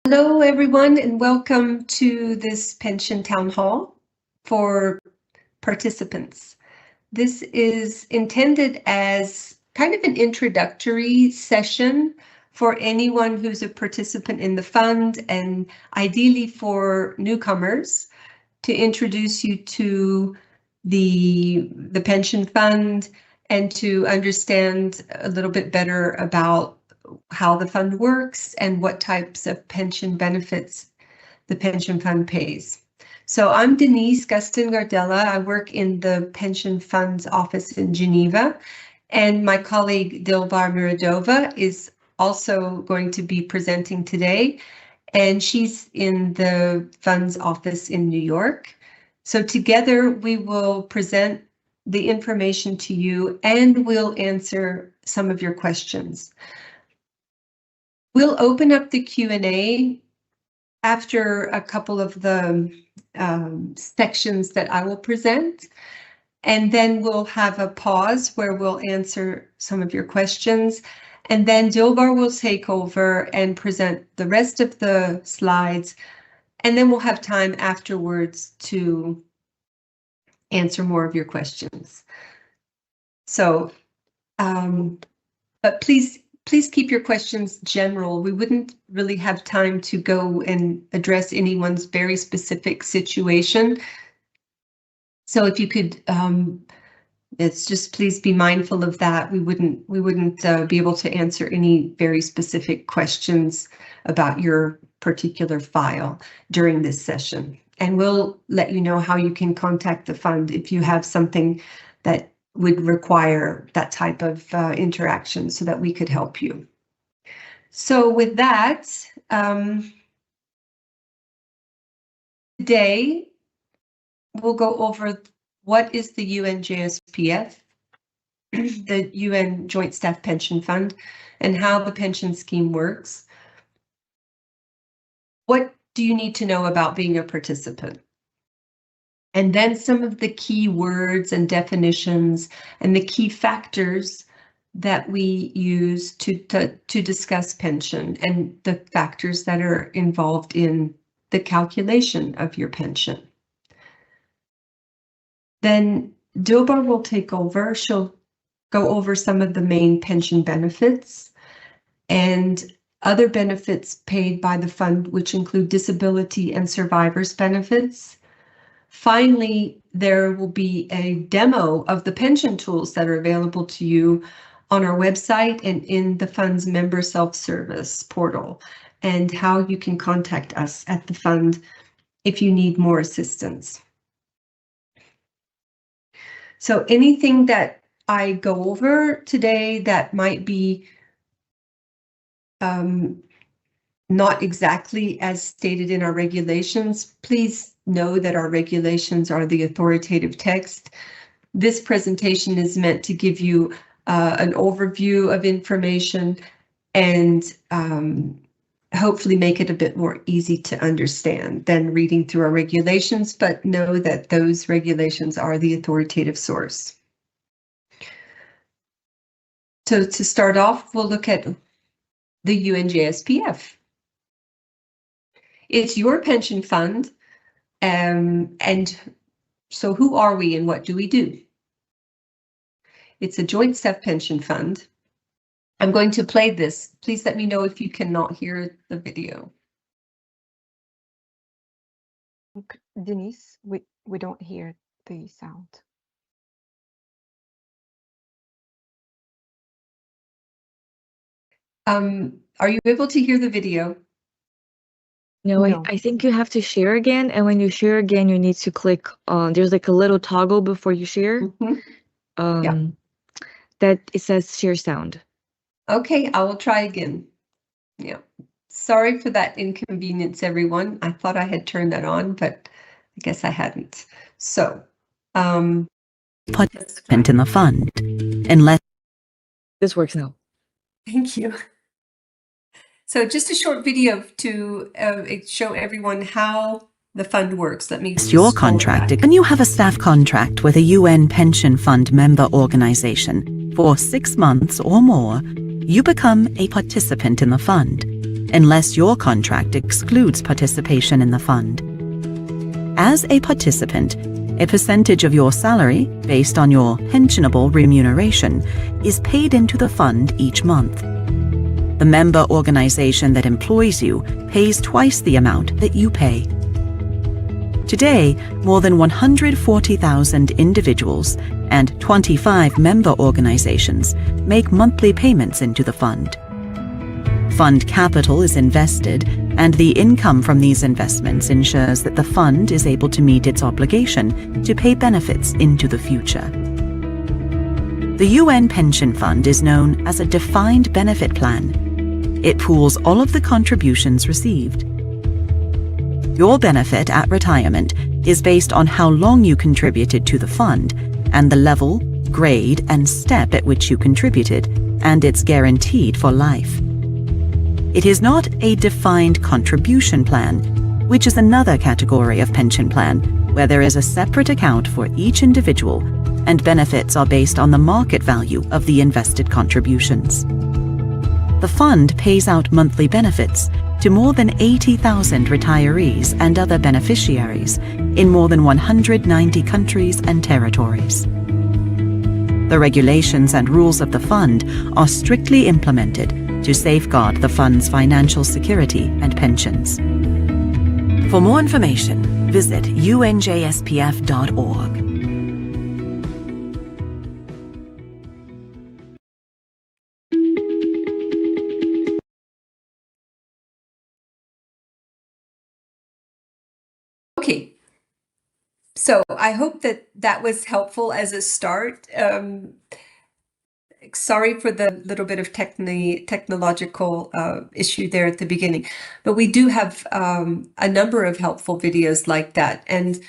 Hello, everyone, and welcome to this pension town hall for participants. This is intended as kind of an introductory session for anyone who's a participant in the fund, and ideally for newcomers, to introduce you to the pension fund and to understand a little bit better about how the fund works and what types of pension benefits the pension fund pays. So I'm Denise Gustin-Gardella. I work in the pension fund's office in Geneva, and my colleague Dilbar Miradova is also going to be presenting today, and she's in the fund's office in New York. So together we will present the information to you and we'll answer some of your questions. We'll open up the Q&A after a couple of the sections that I will present, and then we'll have a pause where we'll answer some of your questions, and then Dilbar will take over and present the rest of the slides, and then we'll have time afterwards to answer more of your questions. So, but please keep your questions general. We wouldn't really have time to go and address anyone's very specific situation. So if you could, it's just please be mindful of that. We wouldn't be able to answer any very specific questions about your particular file during this session. And we'll let you know how you can contact the fund if you have something that would require that type of interaction so that we could help you. So with that, today we'll go over what is the UNJSPF, the UN Joint Staff Pension Fund, and how the pension scheme works. What do you need to know about being a participant? And then some of the key words and definitions and the key factors that we use to discuss pension and the factors that are involved in the calculation of your pension. Then Dilbar will take over. She'll go over some of the main pension benefits and other benefits paid by the fund, which include disability and survivors benefits. Finally, there will be a demo of the pension tools that are available to you on our website and in the fund's member self-service portal, and how you can contact us at the fund if you need more assistance. So anything that I go over today that might be not exactly as stated in our regulations, please know that our regulations are the authoritative text. This presentation is meant to give you an overview of information and hopefully make it a bit more easy to understand than reading through our regulations, but know that those regulations are the authoritative source. So to start off, we'll look at the UNJSPF. It's your pension fund, and so who are we and what do we do? It's a joint staff pension fund. I'm going to play this. Please let me know if you cannot hear the video. Denise, we don't hear the sound. Are you able to hear the video? No, I think you have to share again, and when you share again, you need to click on, there's like a little toggle before you share. Yeah. That it says share sound. Okay, I will try again. Yeah, sorry for that inconvenience, everyone. I thought I had turned that on, but I guess I hadn't. So, participant in the fund, unless this works now. Thank you. So just a short video to show everyone how the fund works. Let me your contract. When you have a staff contract with a UN pension fund member organization for 6 months or more, you become a participant in the fund. unless your contract excludes participation in the fund. As a participant, a percentage of your salary, based on your pensionable remuneration, is paid into the fund each month. The member organization that employs you pays twice the amount that you pay. Today, more than 140,000 individuals and 25 member organizations make monthly payments into the fund. Fund capital is invested, and the income from these investments ensures that the fund is able to meet its obligation to pay benefits into the future. The UN Pension Fund is known as a defined benefit plan. It pools all of the contributions received. Your benefit at retirement is based on how long you contributed to the fund and the level, grade, and step at which you contributed, and it's guaranteed for life. It is not a defined contribution plan, which is another category of pension plan where there is a separate account for each individual and benefits are based on the market value of the invested contributions. The fund pays out monthly benefits to more than 80,000 retirees and other beneficiaries in more than 190 countries and territories. The regulations and rules of the fund are strictly implemented to safeguard the fund's financial security and pensions. For more information, visit UNJSPF.org. Okay, so I hope that that was helpful as a start. Sorry for the little bit of technological issue there at the beginning, but we do have a number of helpful videos like that. And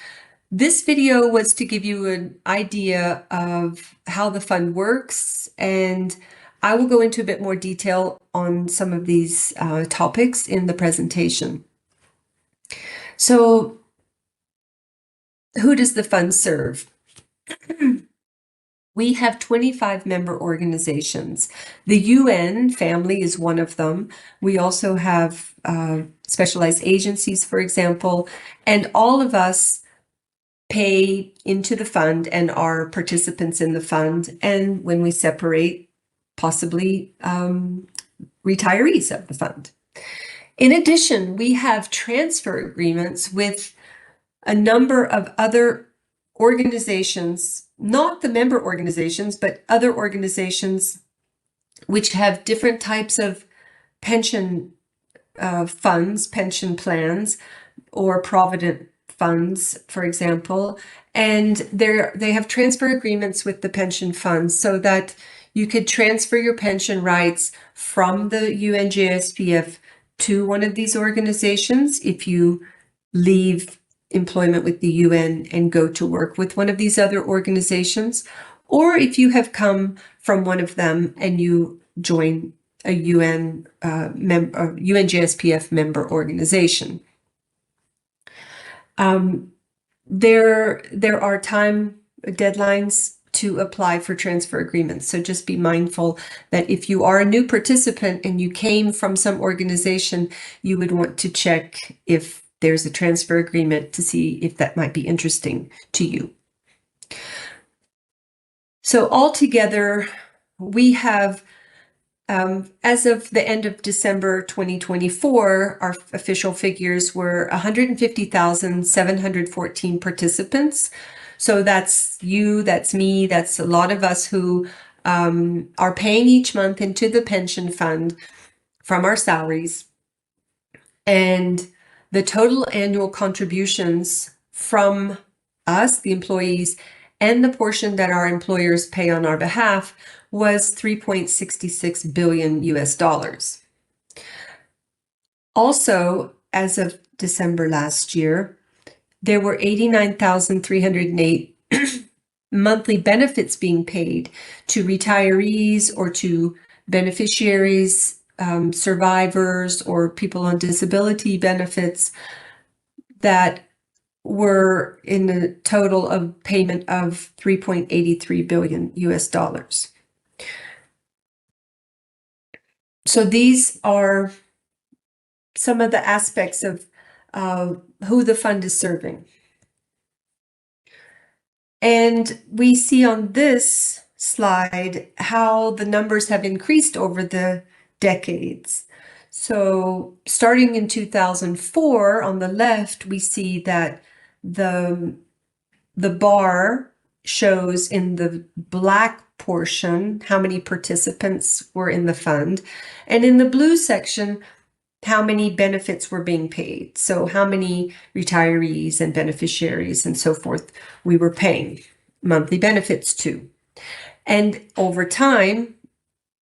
this video was to give you an idea of how the fund works, and I will go into a bit more detail on some of these topics in the presentation. So, who does the fund serve? We have 25 member organizations. The UN family is one of them. We also have specialized agencies, for example, and all of us pay into the fund and are participants in the fund. And when we separate, possibly retirees of the fund. In addition, we have transfer agreements with a number of other organizations, not the member organizations, but other organizations which have different types of pension funds, pension plans, or provident funds, for example. And they have transfer agreements with the pension funds so that you could transfer your pension rights from the UNJSPF to one of these organizations if you leave employment with the UN and go to work with one of these other organizations, or if you have come from one of them and you join a UNJSPF member organization. There are time deadlines to apply for transfer agreements. So just be mindful that if you are a new participant and you came from some organization, you would want to check if there's a transfer agreement to see if that might be interesting to you. So altogether, we have, as of the end of December 2024, our official figures were 150,714 participants. So that's you, that's me, that's a lot of us who are paying each month into the pension fund from our salaries. And the total annual contributions from us, the employees, and the portion that our employers pay on our behalf was $3.66 billion US. Also, as of December last year, there were 89,308 monthly benefits being paid to retirees or to beneficiaries, survivors, or people on disability benefits that were in a total of payment of $3.83 billion US. So these are some of the aspects of who the fund is serving. And we see on this slide how the numbers have increased over the decades. So starting in 2004, on the left, we see that the bar shows in the black portion how many participants were in the fund, and in the blue section, how many benefits were being paid. So how many retirees and beneficiaries and so forth we were paying monthly benefits to. And over time,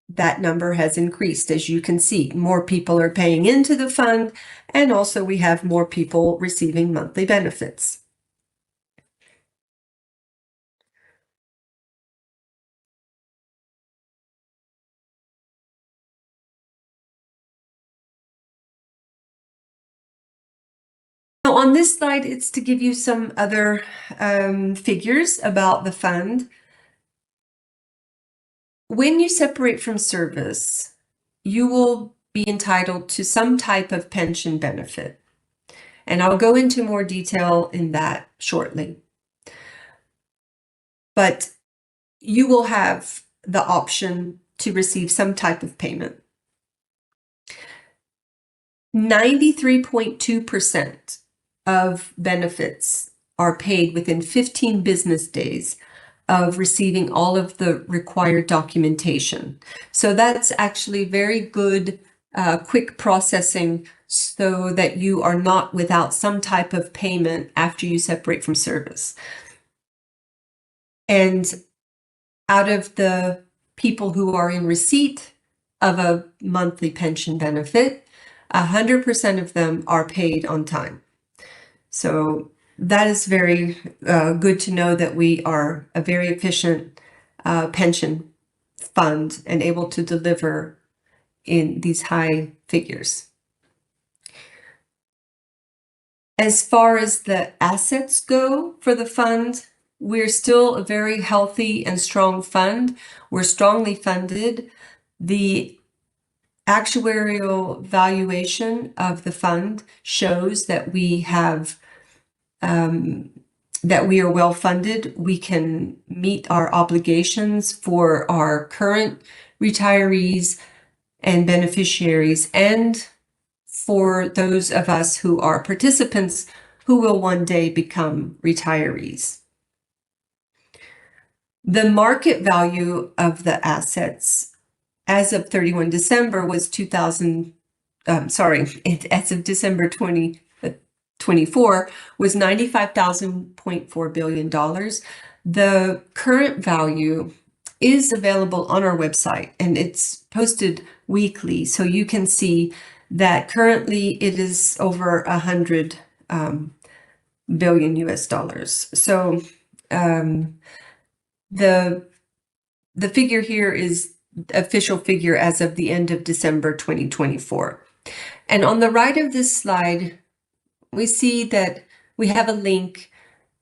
that number has increased. As you can see, more people are paying into the fund, and also we have more people receiving monthly benefits. On this slide, it's to give you some other figures about the fund. When you separate from service, you will be entitled to some type of pension benefit. And I'll go into more detail in that shortly. But you will have the option to receive some type of payment. 93.2% of benefits are paid within 15 business days of receiving all of the required documentation. So that's actually very good, quick processing, so that you are not without some type of payment after you separate from service. And out of the people who are in receipt of a monthly pension benefit, 100% of them are paid on time. So that is very good to know that we are a very efficient pension fund and able to deliver in these high figures. As far as the assets go for the fund, we're still a very healthy and strong fund. We're strongly funded. The actuarial valuation of the fund shows that we have that we are well funded. We can meet our obligations for our current retirees and beneficiaries, and for those of us who are participants who will one day become retirees. The market value of the assets as of 31 December was as of December 2024 was $95.4 billion. The current value is available on our website, and it's posted weekly, so you can see that currently it is over 100 billion US dollars. So the figure here is official figure as of the end of December 2024. And on the right of this slide, we see that we have a link,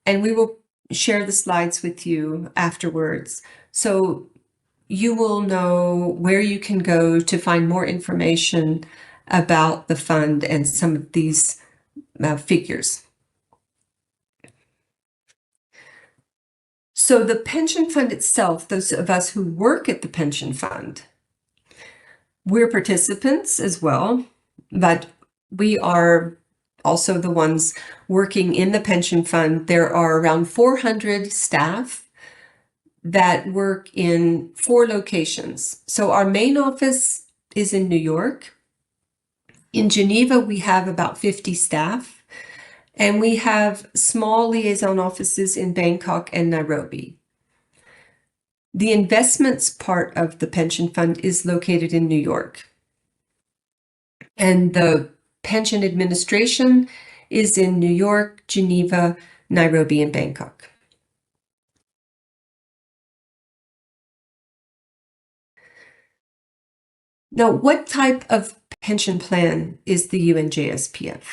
and we will share the slides with you afterwards. So you will know where you can go to find more information about the fund and some of these figures. So the pension fund itself, those of us who work at the pension fund, we're participants as well, but we are also the ones working in the pension fund. There are around 400 staff that work in 4 locations. So our main office is in New York. In Geneva, we have about 50 staff, and we have small liaison offices in Bangkok and Nairobi. The investments part of the pension fund is located in New York, and the pension administration is in New York, Geneva, Nairobi, and Bangkok. Now, what type of pension plan is the UNJSPF?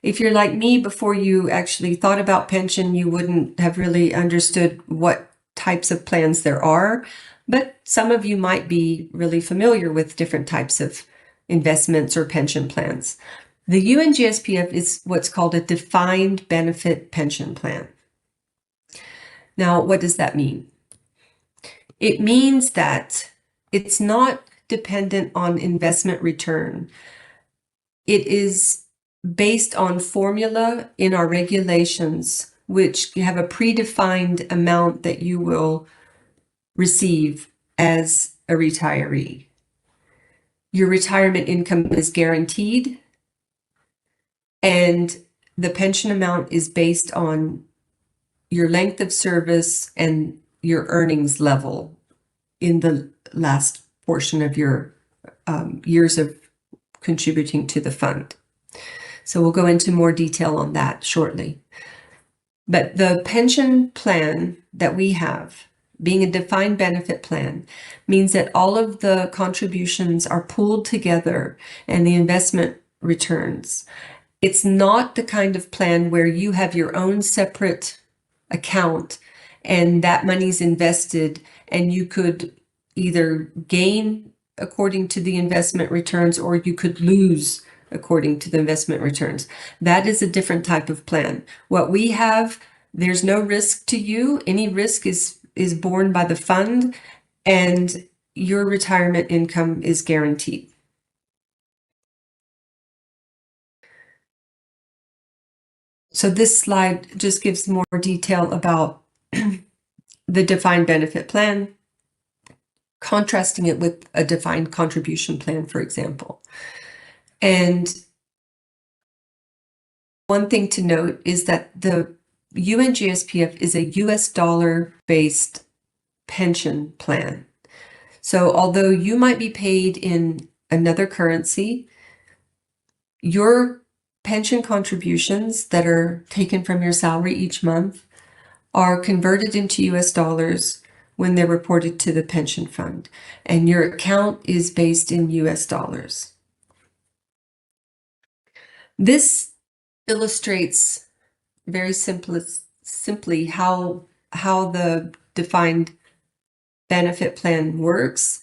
If you're like me, before you actually thought about pension, you wouldn't have really understood what types of plans there are, but some of you might be really familiar with different types of investments or pension plans. The UNJSPF is what's called a defined benefit pension plan. Now, what does that mean? It means that it's not dependent on investment return. It is based on formula in our regulations, which have a predefined amount that you will receive as a retiree. Your retirement income is guaranteed, and the pension amount is based on your length of service and your earnings level in the last portion of your years of contributing to the fund. So we'll go into more detail on that shortly. But the pension plan that we have, being a defined benefit plan, means that all of the contributions are pooled together and the investment returns. It's not the kind of plan where you have your own separate account and that money's invested and you could either gain according to the investment returns or you could lose according to the investment returns. That is a different type of plan. What we have, there's no risk to you. Any risk is borne by the fund, and your retirement income is guaranteed. So this slide just gives more detail about the defined benefit plan, contrasting it with a defined contribution plan, for example. And one thing to note is that the UNJSPF is a US dollar-based pension plan. So although you might be paid in another currency, your pension contributions that are taken from your salary each month are converted into US dollars when they're reported to the pension fund, and your account is based in US dollars. This illustrates very simply how the defined benefit plan works.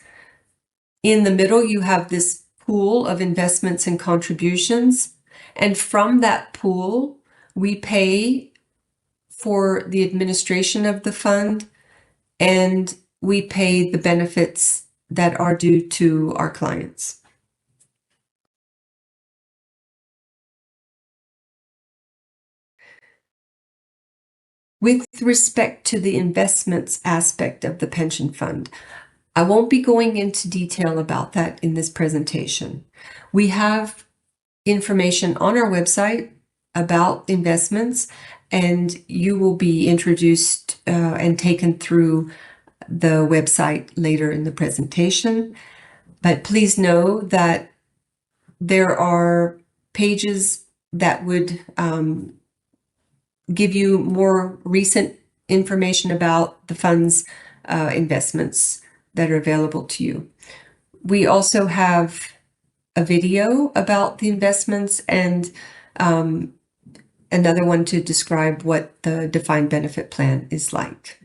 In the middle, you have this pool of investments and contributions, and from that pool, we pay for the administration of the fund, and we pay the benefits that are due to our clients. With respect to the investments aspect of the pension fund, I won't be going into detail about that in this presentation. We have information on our website about investments, and you will be introduced and taken through the website later in the presentation. But please know that there are pages that would give you more recent information about the fund's investments that are available to you. We also have a video about the investments and another one to describe what the defined benefit plan is like.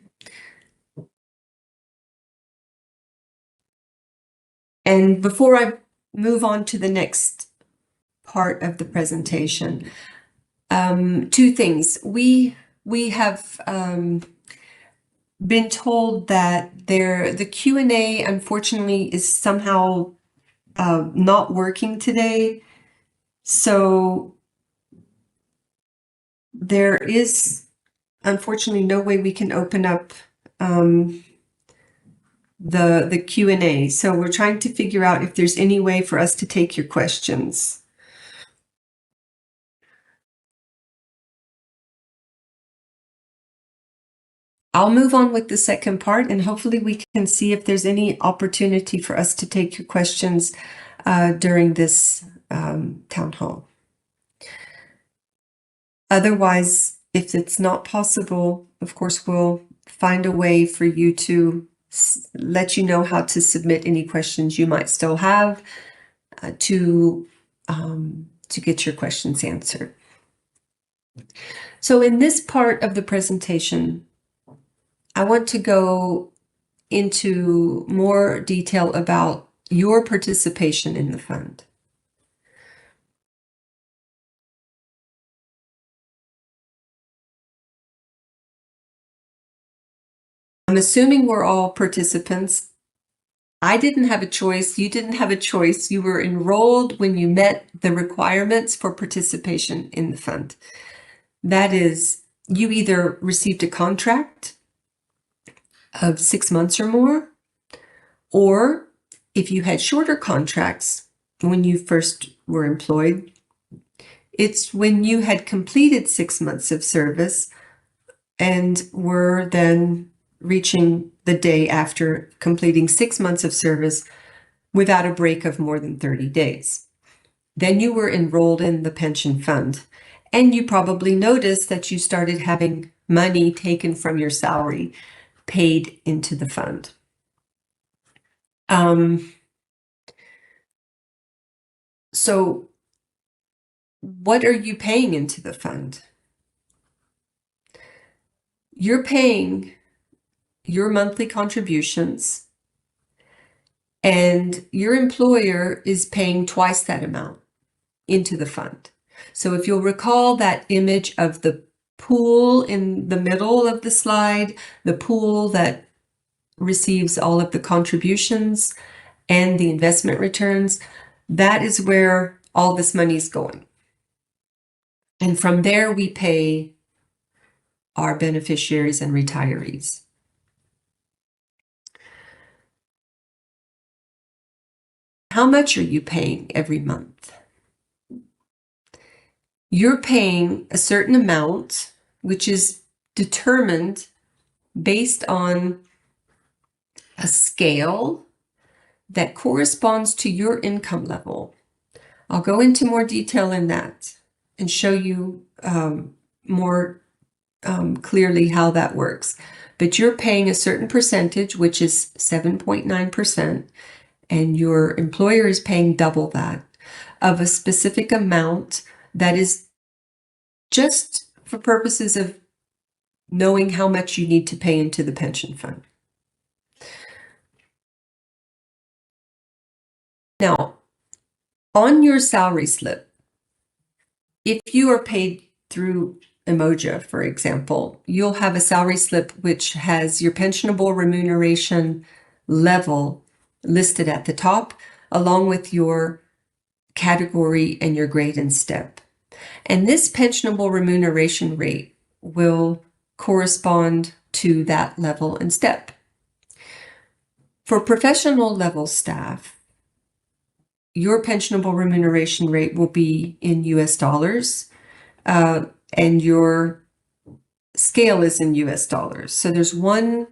And before I move on to the next part of the presentation, two things. We have been told that the Q&A unfortunately is somehow not working today. So there is unfortunately no way we can open up the Q&A. So we're trying to figure out if there's any way for us to take your questions. I'll move on with the second part, and hopefully we can see if there's any opportunity for us to take your questions during this town hall. Otherwise, if it's not possible, of course, we'll find a way for you to let you know how to submit any questions you might still have to get your questions answered. So in this part of the presentation, I want to go into more detail about your participation in the fund. I'm assuming we're all participants. I didn't have a choice. You didn't have a choice. You were enrolled when you met the requirements for participation in the fund. That is, you either received a contract of 6 months or more, or if you had shorter contracts when you first were employed, it's when you had completed 6 months of service and were then reaching the day after completing 6 months of service without a break of more than 30 days. Then you were enrolled in the pension fund, and you probably noticed that you started having money taken from your salary paid into the fund. So what are you paying into the fund? You're paying your monthly contributions, and your employer is paying twice that amount into the fund. So if you'll recall that image of the pool in the middle of the slide, the pool that receives all of the contributions and the investment returns, that is where all this money is going. And from there, we pay our beneficiaries and retirees. How much are you paying every month? You're paying a certain amount, which is determined based on a scale that corresponds to your income level. I'll go into more detail in that and show you more clearly how that works. But you're paying a certain percentage, which is 7.9%, and your employer is paying double that of a specific amount that is just for purposes of knowing how much you need to pay into the pension fund. Now, on your salary slip, if you are paid through Emoja, for example, you'll have a salary slip which has your pensionable remuneration level listed at the top, along with your category and your grade and step. And this pensionable remuneration rate will correspond to that level and step. For professional level staff, your pensionable remuneration rate will be in US dollars, and your scale is in US dollars. So there's one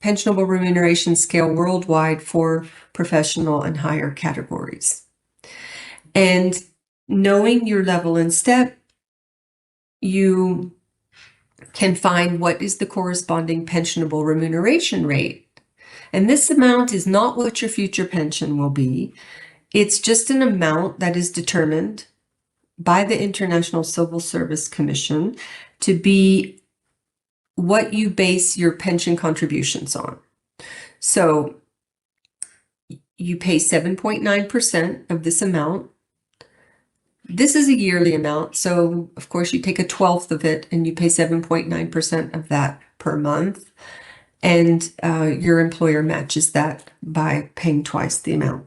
pensionable remuneration scale worldwide for professional and higher categories. And knowing your level and step, you can find what is the corresponding pensionable remuneration rate. And this amount is not what your future pension will be. It's just an amount that is determined by the International Civil Service Commission to be what you base your pension contributions on. So you pay 7.9% of this amount. This is a yearly amount, so of course you take 1/12 of it and you pay 7.9% of that per month, and your employer matches that by paying twice the amount.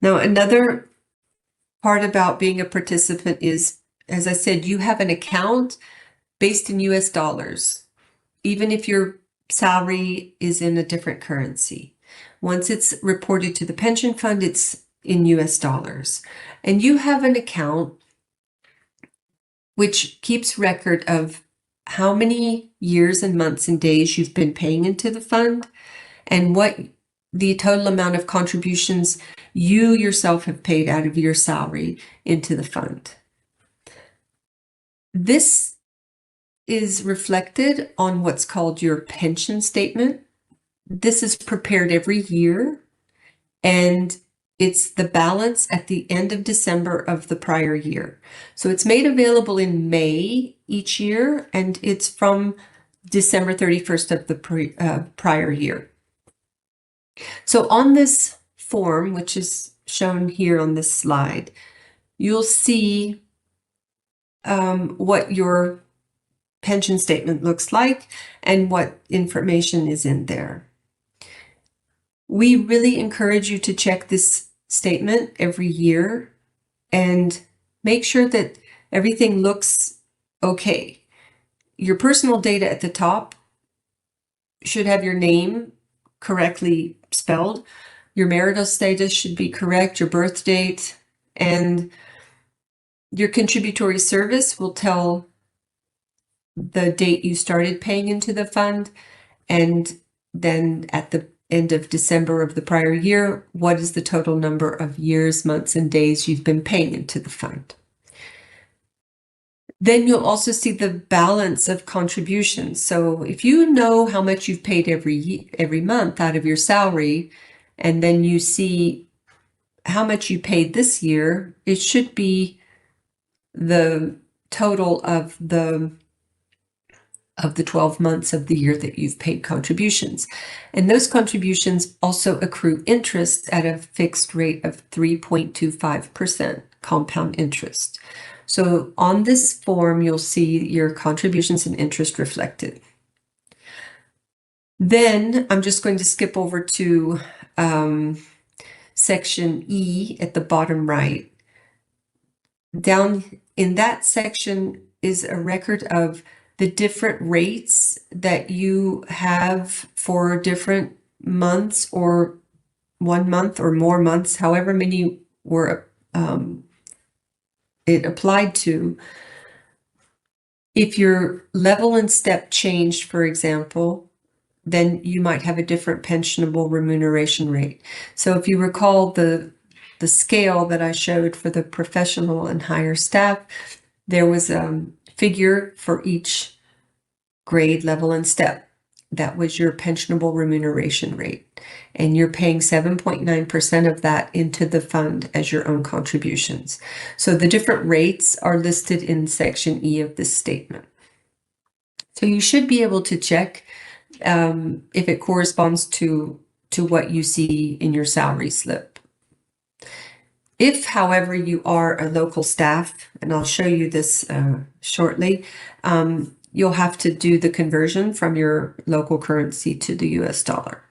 Now, another part about being a participant is, as I said, you have an account based in US dollars, even if your salary is in a different currency. Once it's reported to the pension fund, it's in US dollars. And you have an account which keeps record of how many years and months and days you've been paying into the fund and what the total amount of contributions you yourself have paid out of your salary into the fund. This is reflected on what's called your pension statement. This is prepared every year, and it's the balance at the end of December of the prior year. So it's made available in May each year, and it's from December 31st of the prior year. So on this form, which is shown here on this slide, you'll see what your pension statement looks like and what information is in there. We really encourage you to check this statement every year and make sure that everything looks okay. Your personal data at the top should have your name correctly spelled. Your marital status should be correct, your birth date, and your contributory service will tell the date you started paying into the fund, and then at the end of December of the prior year, what is the total number of years, months, and days you've been paying into the fund. Then you'll also see the balance of contributions. So if you know how much you've paid every month out of your salary, and then you see how much you paid this year, it should be the total of the 12 months of the year that you've paid contributions. And those contributions also accrue interest at a fixed rate of 3.25% compound interest. So on this form, you'll see your contributions and interest reflected. Then I'm just going to skip over to section E at the bottom right. Down in that section is a record of the different rates that you have for different months, or 1 month or more months, however many were it applied to. If your level and step changed, for example, then you might have a different pensionable remuneration rate. So if you recall the scale that I showed for the professional and higher staff, there was a figure for each grade, level, and step. That was your pensionable remuneration rate. And you're paying 7.9% of that into the fund as your own contributions. So the different rates are listed in section E of this statement. So you should be able to check if it corresponds to what you see in your salary slip. If, however, you are a local staff, and I'll show you this shortly, you'll have to do the conversion from your local currency to the US dollar.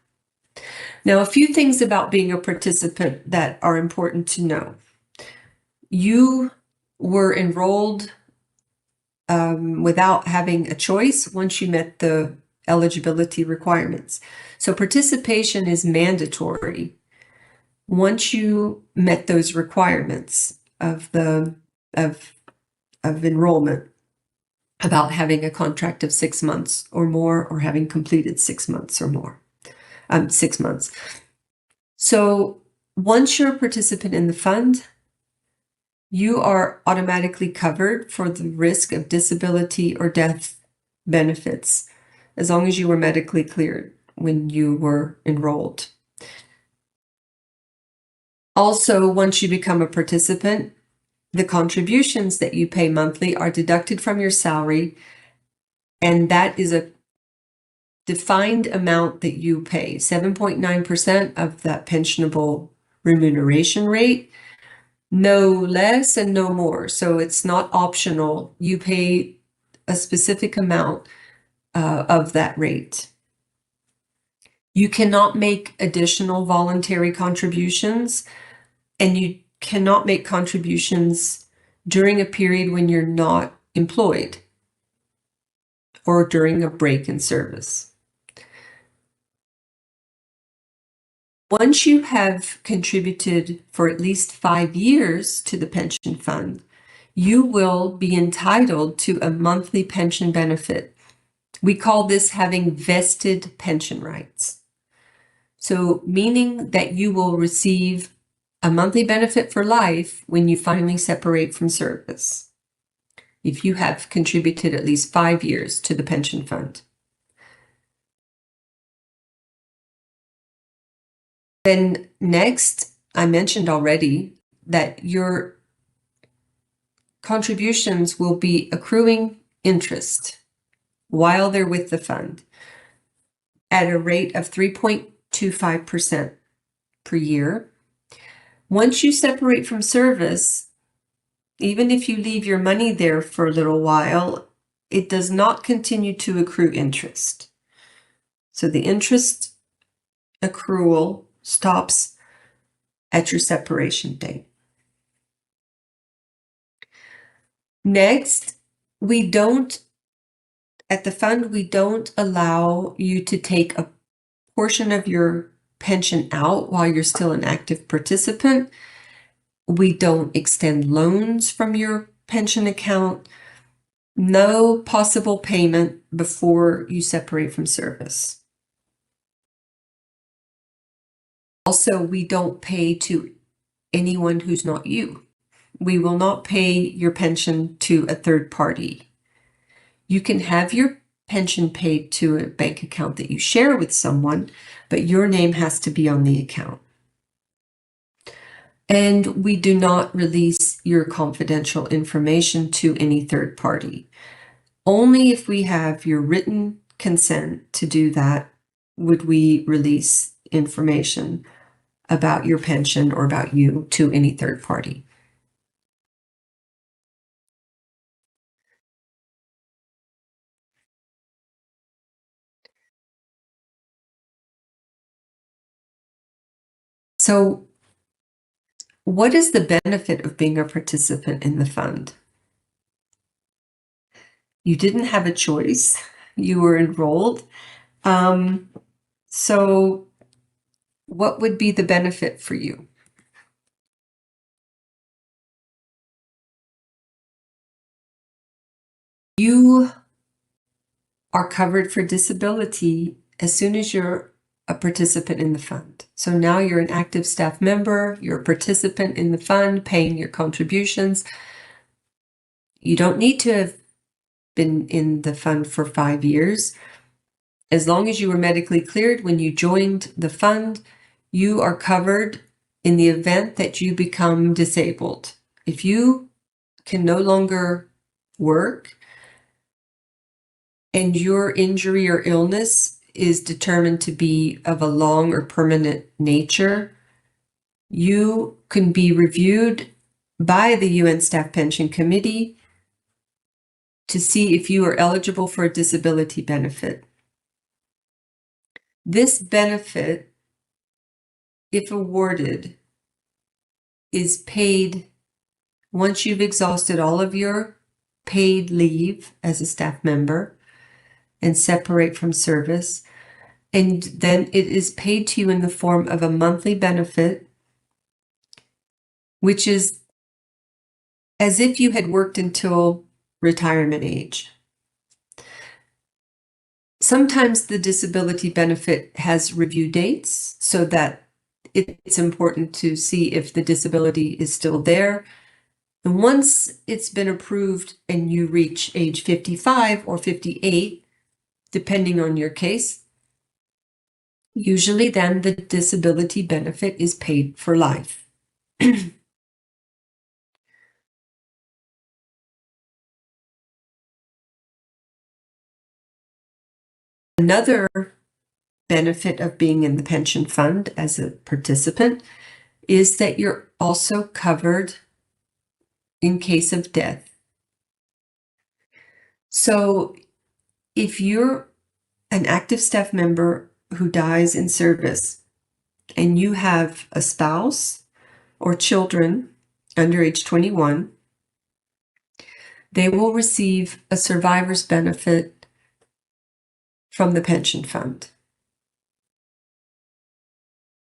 Now, a few things about being a participant that are important to know. You were enrolled without having a choice once you met the eligibility requirements. So participation is mandatory once you met those requirements of enrollment, about having a contract of 6 months or more, or having completed 6 months or more, 6 months. So once you're a participant in the fund, you are automatically covered for the risk of disability or death benefits, as long as you were medically cleared when you were enrolled. Also, once you become a participant, the contributions that you pay monthly are deducted from your salary, and that is a defined amount that you pay, 7.9% of that pensionable remuneration rate, no less and no more. So it's not optional. You pay a specific amount of that rate. You cannot make additional voluntary contributions, and you cannot make contributions during a period when you're not employed or during a break in service. Once you have contributed for at least 5 years to the pension fund, you will be entitled to a monthly pension benefit. We call this having vested pension rights. So meaning that you will receive a monthly benefit for life when you finally separate from service, if you have contributed at least 5 years to the pension fund. Then next, I mentioned already that your contributions will be accruing interest while they're with the fund at a rate of 3.25% per year. Once you separate from service, even if you leave your money there for a little while, it does not continue to accrue interest. So the interest accrual stops at your separation date. Next, at the fund, we don't allow you to take a portion of your pension out while you're still an active participant. We don't extend loans from your pension account. No possible payment before you separate from service. Also, we don't pay to anyone who's not you. We will not pay your pension to a third party. You can have your pension paid to a bank account that you share with someone, but your name has to be on the account. And we do not release your confidential information to any third party. Only if we have your written consent to do that would we release information about your pension or about you to any third party. So, what is the benefit of being a participant in the fund? You didn't have a choice. You were enrolled. So what would be the benefit for you? You are covered for disability as soon as you're a participant in the fund. So now you're an active staff member, you're a participant in the fund, paying your contributions. You don't need to have been in the fund for 5 years. As long as you were medically cleared when you joined the fund, you are covered in the event that you become disabled. If you can no longer work and your injury or illness is determined to be of a long or permanent nature, you can be reviewed by the UN Staff Pension Committee to see if you are eligible for a disability benefit. This benefit, if awarded, is paid once you've exhausted all of your paid leave as a staff member and separate from service. And then it is paid to you in the form of a monthly benefit, which is as if you had worked until retirement age. Sometimes the disability benefit has review dates so that it's important to see if the disability is still there. And once it's been approved and you reach age 55 or 58, depending on your case, usually then the disability benefit is paid for life. Another benefit of being in the pension fund as a participant is that you're also covered in case of death. So if you're an active staff member who dies in service and you have a spouse or children under age 21, they will receive a survivor's benefit from the pension fund.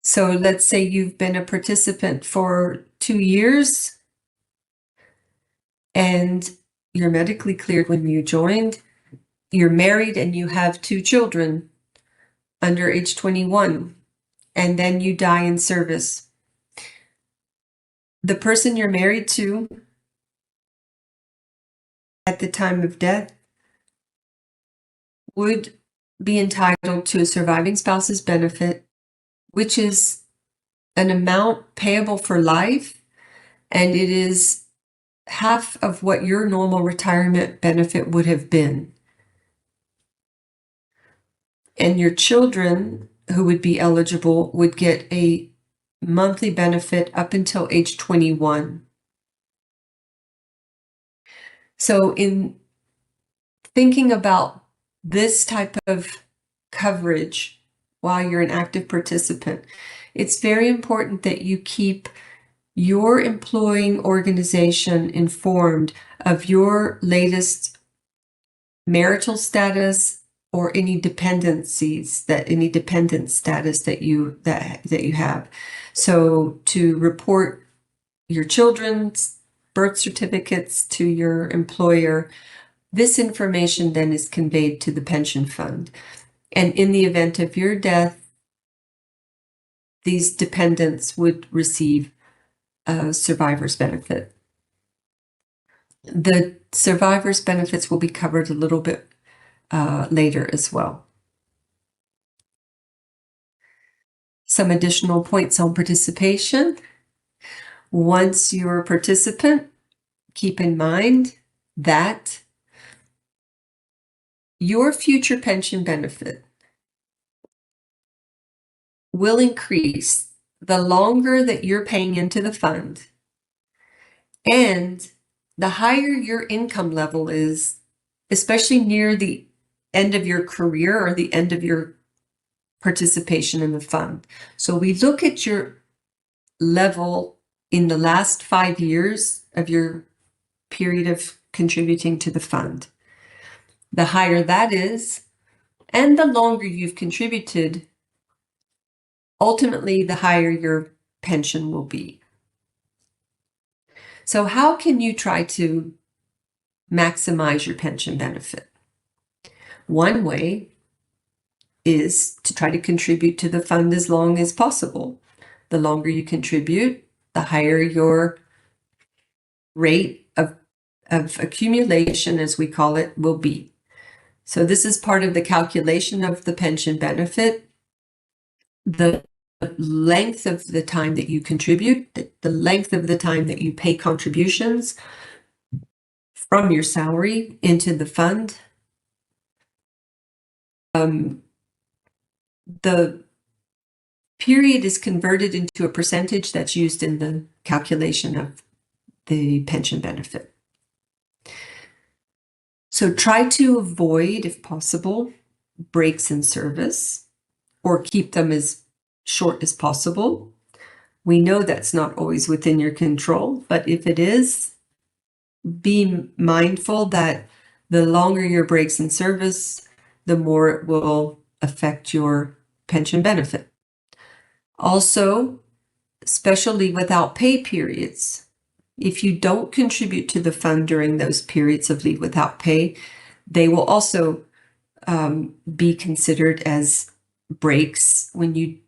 So let's say you've been a participant for 2 years and you're medically cleared when you joined, you're married and you have 2 children under age 21, and then you die in service. The person you're married to at the time of death would be entitled to a surviving spouse's benefit, which is an amount payable for life, and it is half of what your normal retirement benefit would have been. And your children who would be eligible would get a monthly benefit up until age 21. So in thinking about this type of coverage while you're an active participant, it's very important that you keep your employing organization informed of your latest marital status or any dependencies any dependent status that you have. So to report your children's birth certificates to your employer, this information then is conveyed to the pension fund. And in the event of your death, these dependents would receive a survivor's benefit. The survivor's benefits will be covered a little bit later as well. Some additional points on participation. Once you're a participant, keep in mind that your future pension benefit will increase the longer that you're paying into the fund, and the higher your income level is, especially near the end of your career or the end of your participation in the fund. So we look at your level in the last 5 years of your period of contributing to the fund. The higher that is, and the longer you've contributed, ultimately the higher your pension will be. So how can you try to maximize your pension benefit? One way is to try to contribute to the fund as long as possible. The longer you contribute, the higher your rate of accumulation, as we call it, will be. So this is part of the calculation of the pension benefit. The length of the time that you contribute, the length of the time that you pay contributions from your salary into the fund. The period is converted into a percentage that's used in the calculation of the pension benefit. So try to avoid, if possible, breaks in service, or keep them as short as possible. We know that's not always within your control, but if it is, be mindful that the longer your breaks in service, the more it will affect your pension benefit. Also, special leave without pay periods. If you don't contribute to the fund during those periods of leave without pay, they will also be considered as breaks when you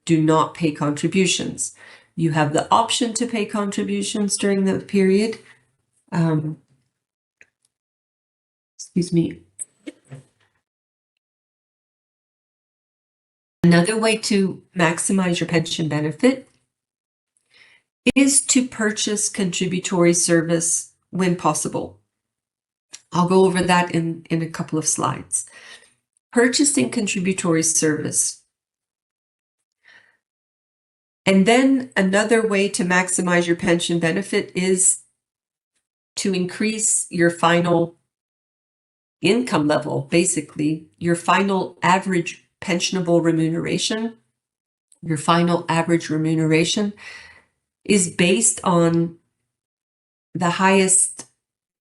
do not pay contributions. You have the option to pay contributions during the period. Excuse me. Another way to maximize your pension benefit is to purchase contributory service when possible. I'll go over that in a couple of slides. Purchasing contributory service. And then another way to maximize your pension benefit is to increase your final income level, basically your final average pensionable remuneration. Your final average remuneration is based on the highest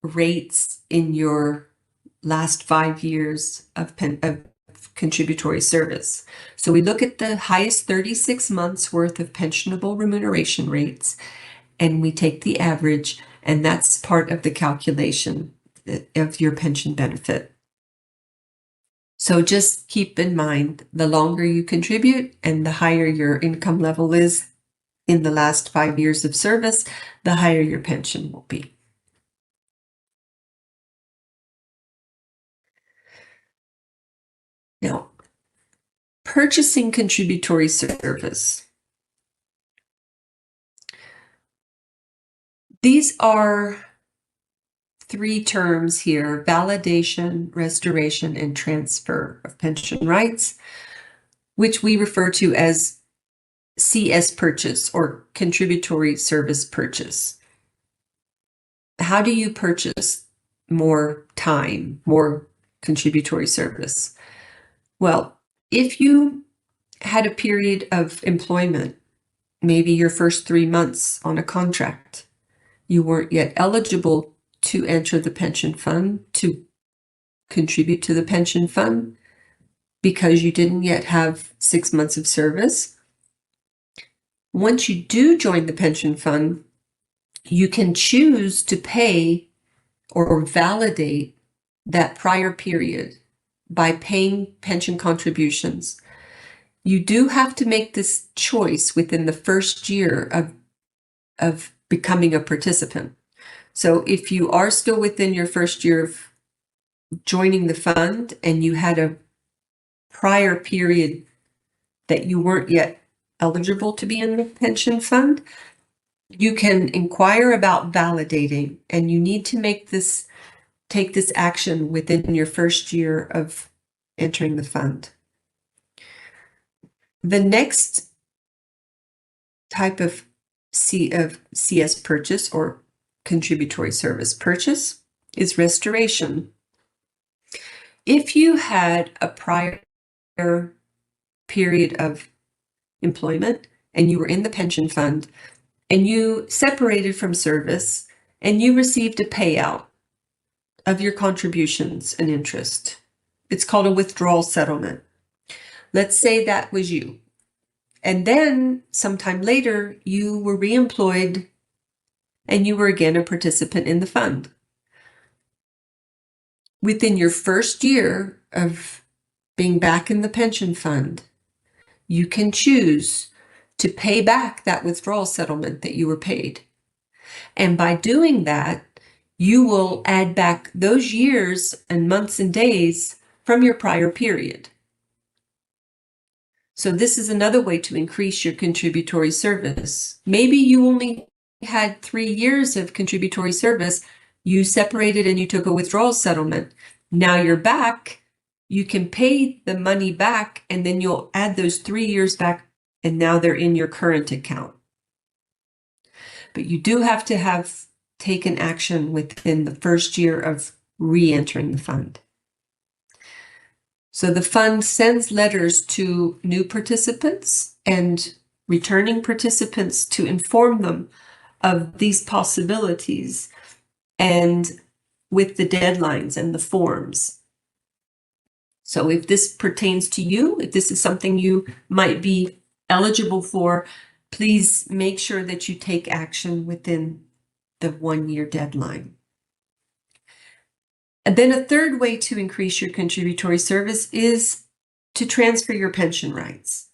rates in your last 5 years of contributory service. So we look at the highest 36 months worth of pensionable remuneration rates, and we take the average, and that's part of the calculation of your pension benefit. So just keep in mind, the longer you contribute and the higher your income level is in the last 5 years of service, the higher your pension will be. Now, purchasing contributory service. These are 3 terms here: validation, restoration, and transfer of pension rights, which we refer to as CS purchase or contributory service purchase. How do you purchase more time, more contributory service? Well, if you had a period of employment, maybe your first 3 months on a contract, you weren't yet eligible to enter the pension fund, to contribute to the pension fund, because you didn't yet have 6 months of service. Once you do join the pension fund, you can choose to pay or validate that prior period by paying pension contributions. You do have to make this choice within the first year of becoming a participant. So if you are still within your first year of joining the fund and you had a prior period that you weren't yet eligible to be in the pension fund, you can inquire about validating, and you need to take this action within your first year of entering the fund. The next type of CS purchase or contributory service purchase is restoration. If you had a prior period of employment and you were in the pension fund and you separated from service and you received a payout of your contributions and interest, it's called a withdrawal settlement. Let's say that was you. And then sometime later, you were reemployed and you were again a participant in the fund. Within your first year of being back in the pension fund, you can choose to pay back that withdrawal settlement that you were paid. And by doing that, you will add back those years and months and days from your prior period. So this is another way to increase your contributory service. Maybe you only had 3 years of contributory service. You separated and you took a withdrawal settlement. Now you're back. You can pay the money back, and then you'll add those 3 years back, and now they're in your current account. But you do have to have taken action within the first year of re-entering the fund. So the fund sends letters to new participants and returning participants to inform them of these possibilities and with the deadlines and the forms. So if this pertains to you, if this is something you might be eligible for, please make sure that you take action within the 1-year deadline. And then a third way to increase your contributory service is to transfer your pension rights.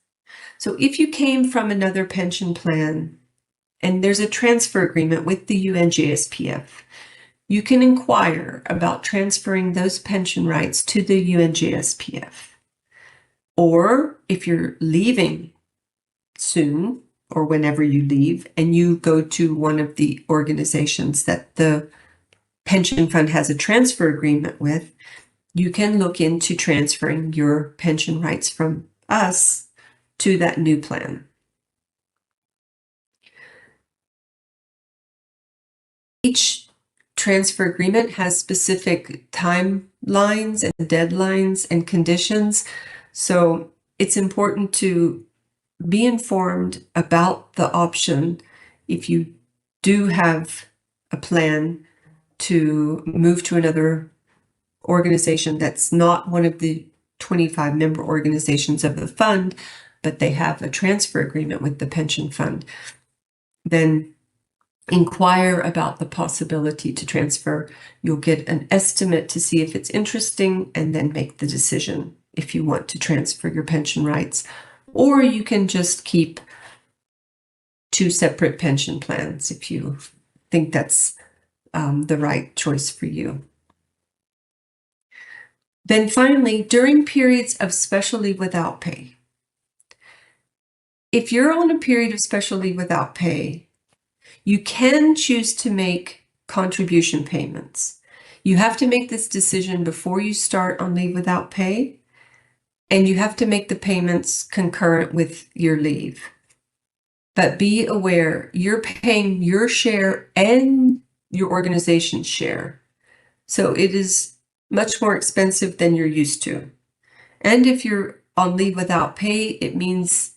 So if you came from another pension plan and there's a transfer agreement with the UNJSPF, you can inquire about transferring those pension rights to the UNJSPF. Or if you're leaving soon or whenever you leave and you go to one of the organizations that the pension fund has a transfer agreement with, you can look into transferring your pension rights from us to that new plan. Each transfer agreement has specific timelines and deadlines and conditions, so it's important to be informed about the option if you do have a plan to move to another organization that's not one of the 25 member organizations of the fund, but they have a transfer agreement with the pension fund. Then inquire about the possibility to transfer. You'll get an estimate to see if it's interesting and then make the decision if you want to transfer your pension rights. Or you can just keep 2 separate pension plans if you think that's the right choice for you. Then finally, during periods of special leave without pay. If you're on a period of special leave without pay, you can choose to make contribution payments. You have to make this decision before you start on leave without pay, and you have to make the payments concurrent with your leave. But be aware, you're paying your share and your organization's share. So it is much more expensive than you're used to. And if you're on leave without pay, it means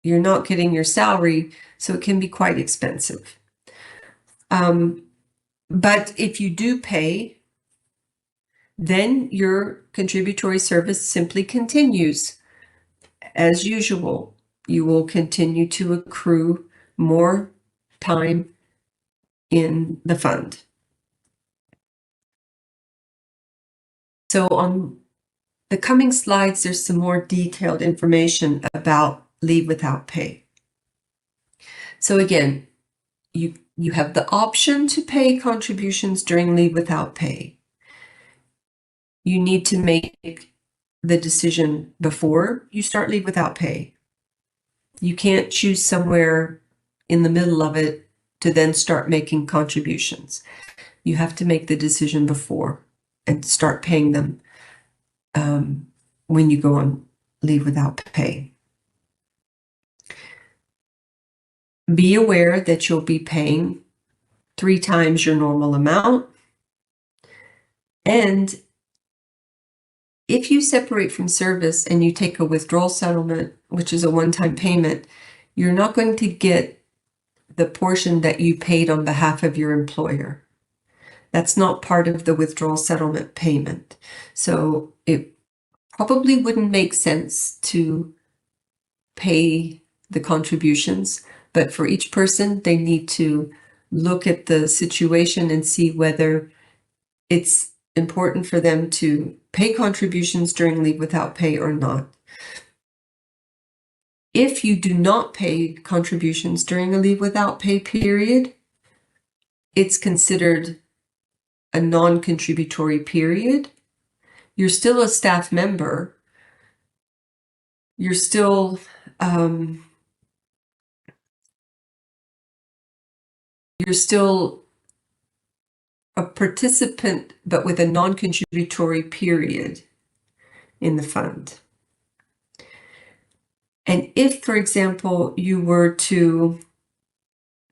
you're not getting your salary, so it can be quite expensive. But if you do pay, then your contributory service simply continues. As usual, you will continue to accrue more time in the fund. So on the coming slides, there's some more detailed information about leave without pay. So again, you have the option to pay contributions during leave without pay. You need to make the decision before you start leave without pay. You can't choose somewhere in the middle of it to then start making contributions. You have to make the decision before and start paying them when you go on leave without pay. Be aware that you'll be paying 3 times your normal amount. And if you separate from service and you take a withdrawal settlement, which is a one-time payment, you're not going to get the portion that you paid on behalf of your employer. That's not part of the withdrawal settlement payment. So it probably wouldn't make sense to pay the contributions, but for each person, they need to look at the situation and see whether it's important for them to pay contributions during leave without pay or not. If you do not pay contributions during a leave without pay period, it's considered a non-contributory period. You're still a staff member. You're still a participant, but with a non-contributory period in the fund. And if, for example, you were to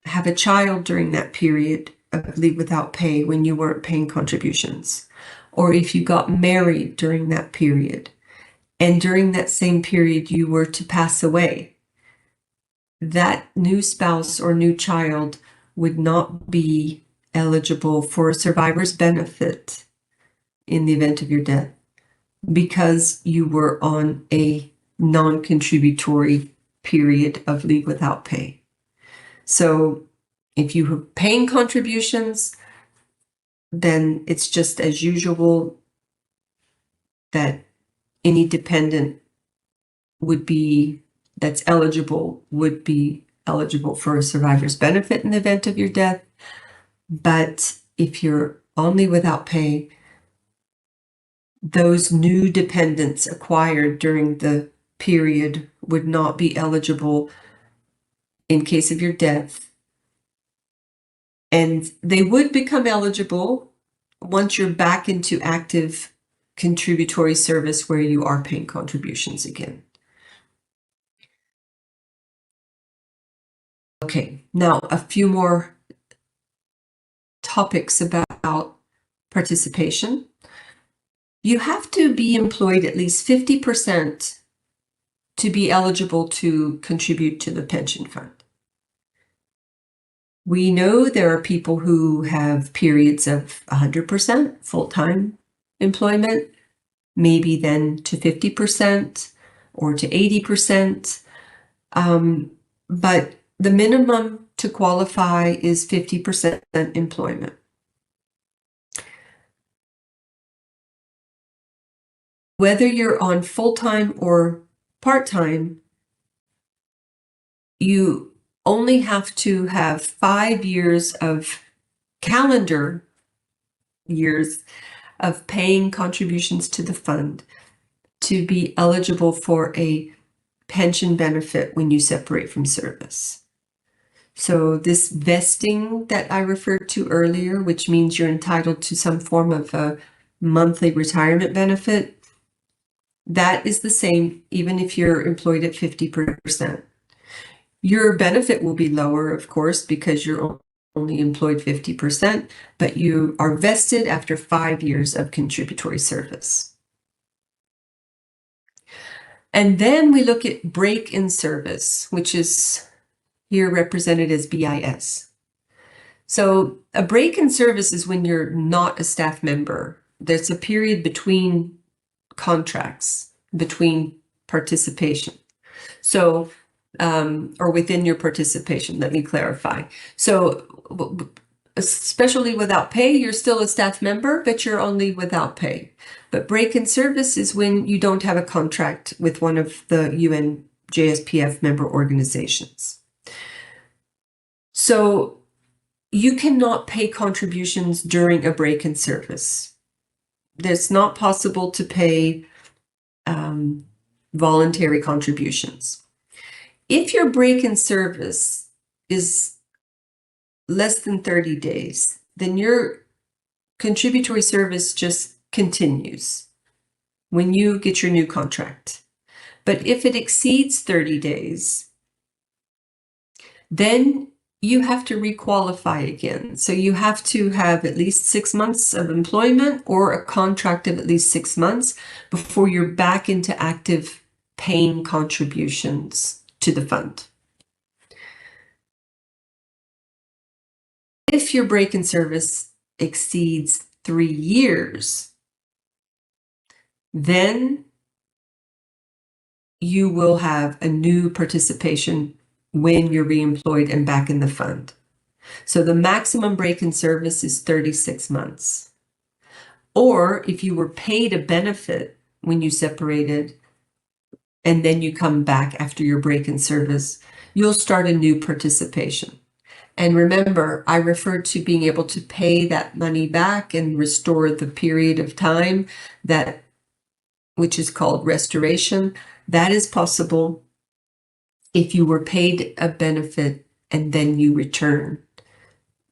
have a child during that period of leave without pay when you weren't paying contributions, or if you got married during that period, and during that same period you were to pass away, that new spouse or new child would not be eligible for a survivor's benefit in the event of your death because you were on a non-contributory period of leave without pay. So if you are paying contributions, then it's just as usual that any dependent that's eligible would be eligible for a survivor's benefit in the event of your death. But if you're on leave without pay, those new dependents acquired during the period would not be eligible in case of your death. And they would become eligible once you're back into active contributory service where you are paying contributions again. Okay, now a few more topics about participation. You have to be employed at least 50% to be eligible to contribute to the pension fund. We know there are people who have periods of 100% full-time employment, maybe then to 50% or to 80%. But the minimum to qualify is 50% employment. Whether you're on full-time or part-time, you only have to have 5 years of calendar years of paying contributions to the fund to be eligible for a pension benefit when you separate from service. So this vesting that I referred to earlier, which means you're entitled to some form of a monthly retirement benefit, that is the same even if you're employed at 50%. Your benefit will be lower, of course, because you're only employed 50%, but you are vested after 5 years of contributory service. And then we look at break in service, which is here represented as BIS. So a break in service is when you're not a staff member. There's a period between contracts, between participation. So, or within your participation, let me clarify. So, especially without pay, you're still a staff member, but you're only without pay. But break in service is when you don't have a contract with one of the UNJSPF member organizations. So you cannot pay contributions during a break in service. It's not possible to pay voluntary contributions. If your break in service is less than 30 days, then your contributory service just continues when you get your new contract. But if it exceeds 30 days, then you have to requalify again. So you have to have at least 6 months of employment or a contract of at least 6 months before you're back into active paying contributions to the fund. If your break in service exceeds 3 years, then you will have a new participation when you're reemployed and back in the fund. So the maximum break in service is 36 months. Or if you were paid a benefit when you separated and then you come back after your break in service, you'll start a new participation. And remember, I referred to being able to pay that money back and restore the period of time that, which is called restoration. That is possible if you were paid a benefit and then you return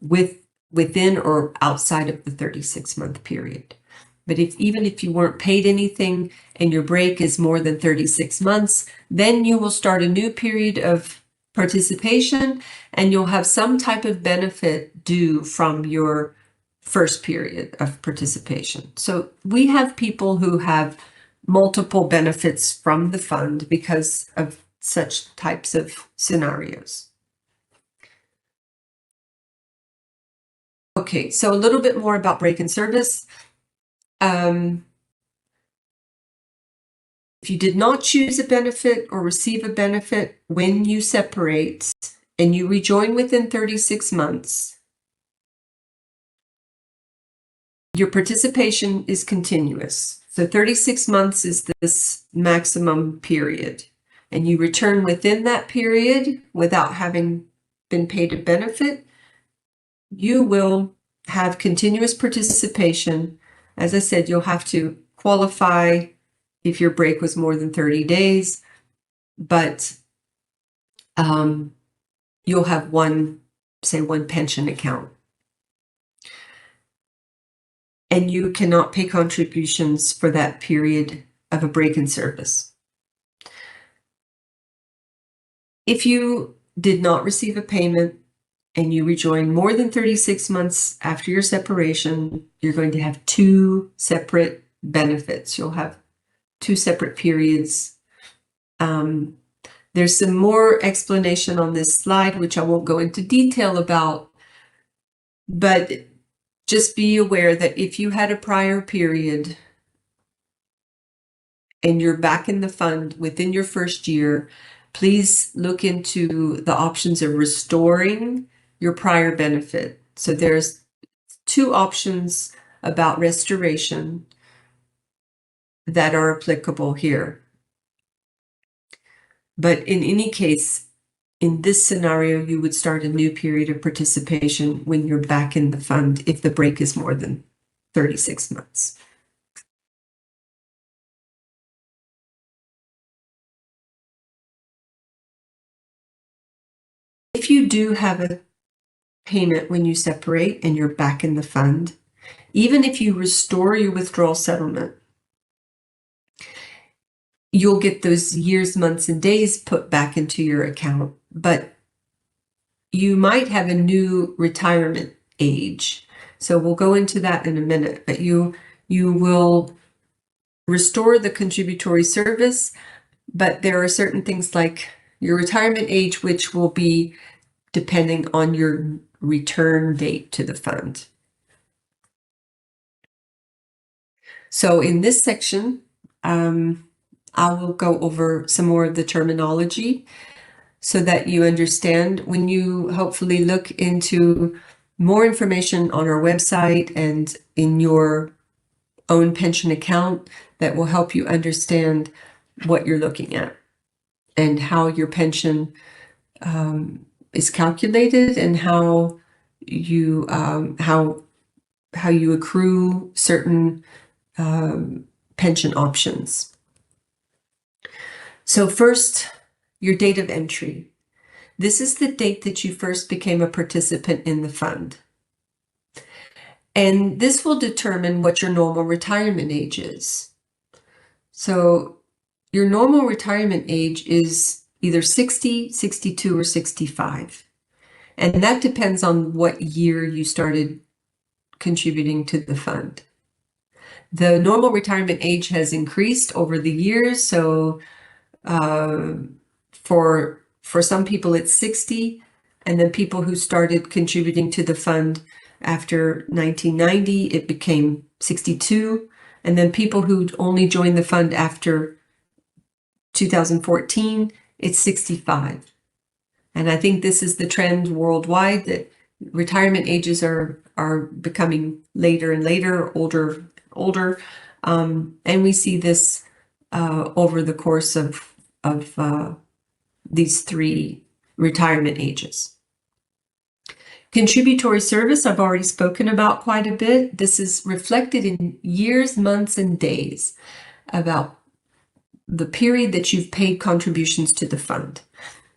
within or outside of the 36-month period. But even if you weren't paid anything and your break is more than 36 months, then you will start a new period of participation and you'll have some type of benefit due from your first period of participation. So we have people who have multiple benefits from the fund because of such types of scenarios. Okay, so a little bit more about break in service. If you did not choose a benefit or receive a benefit when you separate and you rejoin within 36 months, your participation is continuous. So 36 months is this maximum period, and you return within that period without having been paid a benefit, you will have continuous participation. As I said, you'll have to qualify if your break was more than 30 days, but you'll have one pension account. And you cannot pay contributions for that period of a break in service. If you did not receive a payment and you rejoin more than 36 months after your separation, you're going to have 2 separate benefits. You'll have 2 separate periods. There's some more explanation on this slide, which I won't go into detail about, but just be aware that if you had a prior period and you're back in the fund within your first year, please look into the options of restoring your prior benefit. So there's 2 options about restoration that are applicable here. But in any case, in this scenario, you would start a new period of participation when you're back in the fund if the break is more than 36 months. If you do have a payment when you separate and you're back in the fund, even if you restore your withdrawal settlement, you'll get those years, months, and days put back into your account. But you might have a new retirement age. So we'll go into that in a minute, but you will restore the contributory service, but there are certain things like your retirement age, which will be depending on your return date to the fund. So in this section, I will go over some more of the terminology so that you understand when you hopefully look into more information on our website and in your own pension account that will help you understand what you're looking at and how your pension is calculated and how you accrue certain pension options. So first, your date of entry. This is the date that you first became a participant in the fund. And this will determine what your normal retirement age is. So your normal retirement age is either 60, 62, or 65. And that depends on what year you started contributing to the fund. The normal retirement age has increased over the years. So for some people it's 60, and then people who started contributing to the fund after 1990, it became 62, and then people who only joined the fund after 2014, it's 65. And I think this is the trend worldwide, that retirement ages are becoming later and later, older, and we see this over the course of these three retirement ages. Contributory service, I've already spoken about quite a bit. This is reflected in years, months, and days about the period that you've paid contributions to the fund.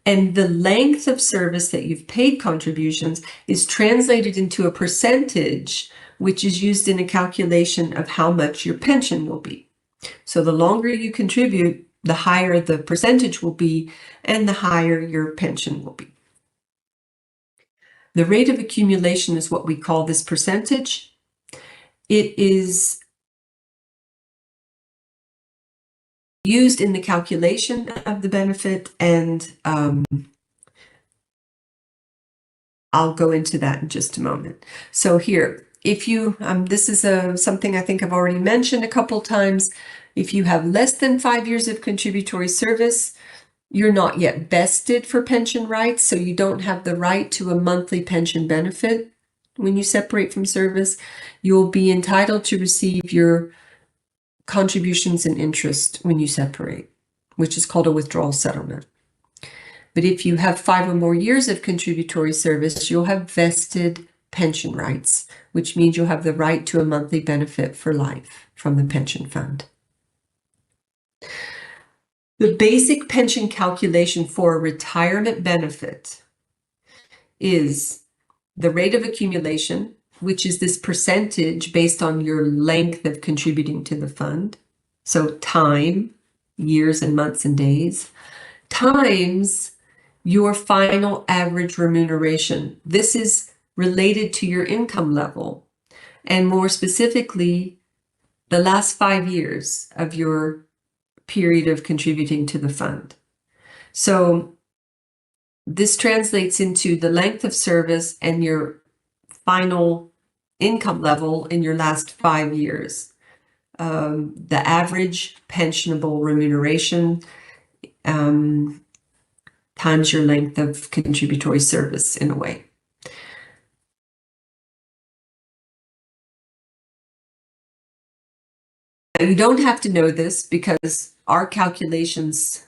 And the length of service that you've paid contributions is translated into a percentage, which is used in a calculation of how much your pension will be. So the longer you contribute, the higher the percentage will be, and the higher your pension will be. The rate of accumulation is what we call this percentage. It is used in the calculation of the benefit, and I'll go into that in just a moment. So here, if you, this is something I think I've already mentioned a couple times. If you have less than 5 years of contributory service, you're not yet vested for pension rights, so you don't have the right to a monthly pension benefit. When you separate from service, you'll be entitled to receive your contributions and interest when you separate, which is called a withdrawal settlement. But if you have 5 or more years of contributory service, you'll have vested pension rights, which means you'll have the right to a monthly benefit for life from the pension fund. The basic pension calculation for a retirement benefit is the rate of accumulation, which is this percentage based on your length of contributing to the fund. So time, years and months and days, times your final average remuneration. This is related to your income level, and more specifically, the last 5 years of your period of contributing to the fund. So this translates into the length of service and your final income level in your last 5 years. The average pensionable remuneration times your length of contributory service, in a way. You don't have to know this because our calculations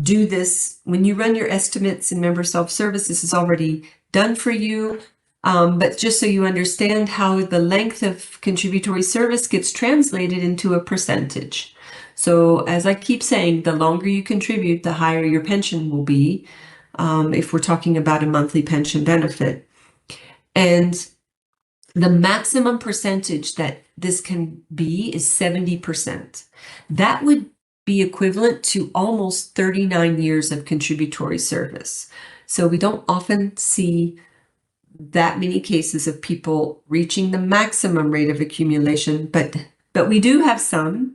do this. When you run your estimates in Member Self-Service, this is already done for you. But just so you understand how the length of contributory service gets translated into a percentage. So as I keep saying, the longer you contribute, the higher your pension will be, if we're talking about a monthly pension benefit. And the maximum percentage that this can be is 70%. That would be equivalent to almost 39 years of contributory service. So we don't often see that many cases of people reaching the maximum rate of accumulation, but we do have some.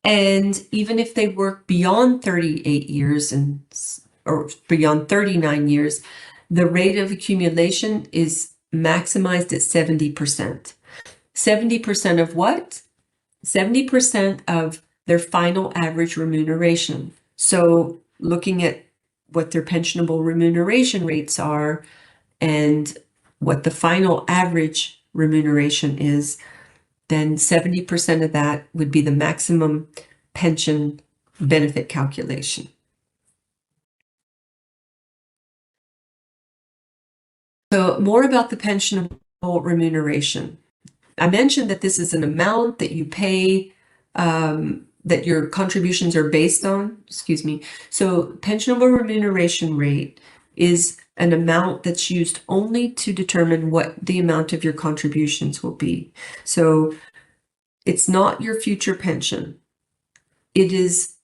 And even if they work beyond 38 years or beyond 39 years, the rate of accumulation is maximized at 70%. 70% of what? 70% of their final average remuneration. So looking at what their pensionable remuneration rates are and what the final average remuneration is, then 70% of that would be the maximum pension benefit calculation. So more about the pensionable remuneration. I mentioned that this is an amount that you pay, that your contributions are based on, So pensionable remuneration rate is an amount that's used only to determine what the amount of your contributions will be. So it's not your future pension. It is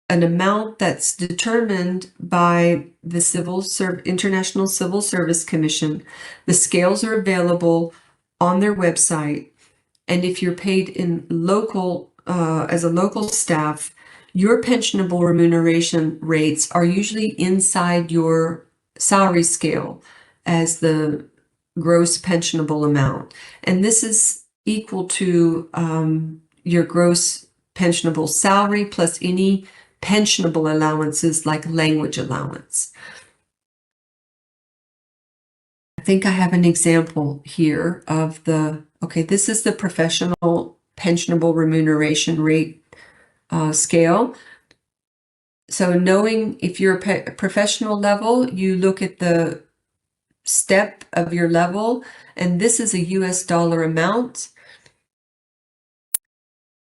an amount that's determined by the International Civil Service Commission. The scales are available on their website. And if you're paid in local, as a local staff, your pensionable remuneration rates are usually inside your salary scale as the gross pensionable amount. And this is equal to your gross pensionable salary plus any pensionable allowances like language allowance. I think I have an example here of this is the professional pensionable remuneration rate scale. So knowing if you're a professional level, you look at the step of your level, and this is a US dollar amount,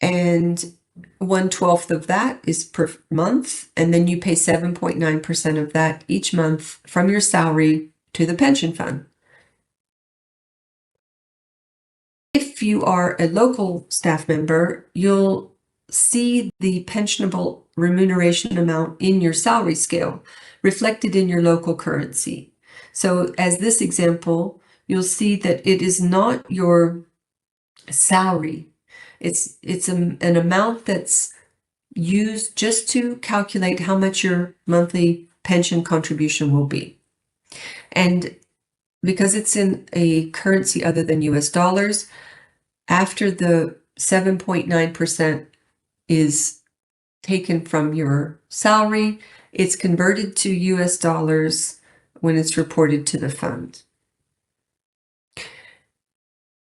and 1/12 of that is per month, and then you pay 7.9% of that each month from your salary to the pension fund. If you are a local staff member, you'll see the pensionable remuneration amount in your salary scale reflected in your local currency. So as this example, you'll see that it is not your salary. It's an amount that's used just to calculate how much your monthly pension contribution will be. And because it's in a currency other than US dollars, after the 7.9% is taken from your salary, it's converted to US dollars when it's reported to the fund.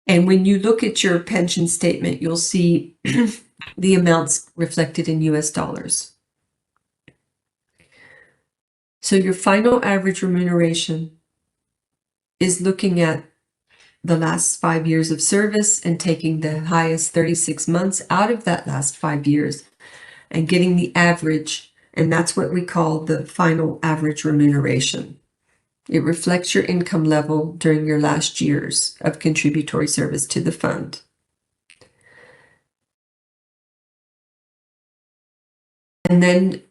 And when you look at your pension statement, you'll see the amounts reflected in US dollars. So your final average remuneration is looking at the last 5 years of service and taking the highest 36 months out of that last 5 years and getting the average, and that's what we call the final average remuneration. It reflects your income level during your last years of contributory service to the fund. And then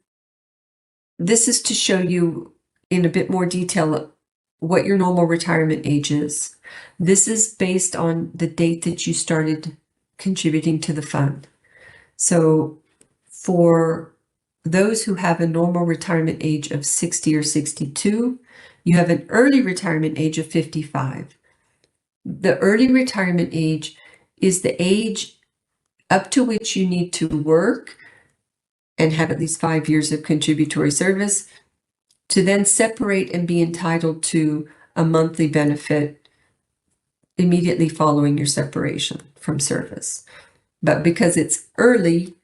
this is to show you in a bit more detail what your normal retirement age is. This is based on the date that you started contributing to the fund. So for those who have a normal retirement age of 60 or 62, you have an early retirement age of 55. The early retirement age is the age up to which you need to work and have at least 5 years of contributory service to then separate and be entitled to a monthly benefit immediately following your separation from service. But because it's early,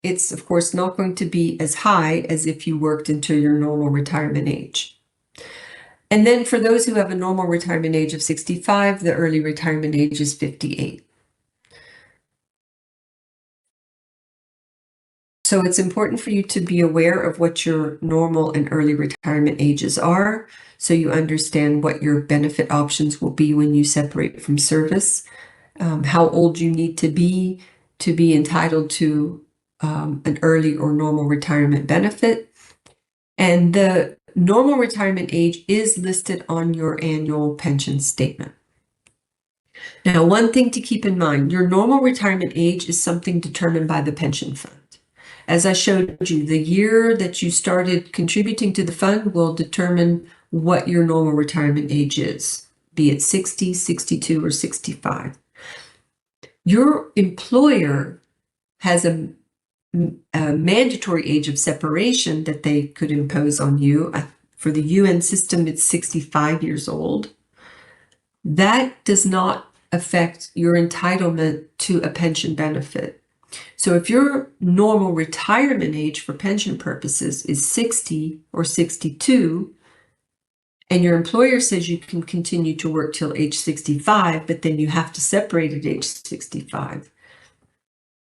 it's of course not going to be as high as if you worked until your normal retirement age. And then for those who have a normal retirement age of 65, the early retirement age is 58. So it's important for you to be aware of what your normal and early retirement ages are, so you understand what your benefit options will be when you separate from service, how old you need to be entitled to an early or normal retirement benefit. And the normal retirement age is listed on your annual pension statement. Now, one thing to keep in mind, your normal retirement age is something determined by the pension fund. As I showed you, the year that you started contributing to the fund will determine what your normal retirement age is, be it 60, 62, or 65. Your employer has a mandatory age of separation that they could impose on you. For the UN system, it's 65 years old. That does not affect your entitlement to a pension benefit. So if your normal retirement age for pension purposes is 60 or 62, and your employer says you can continue to work till age 65, but then you have to separate at age 65,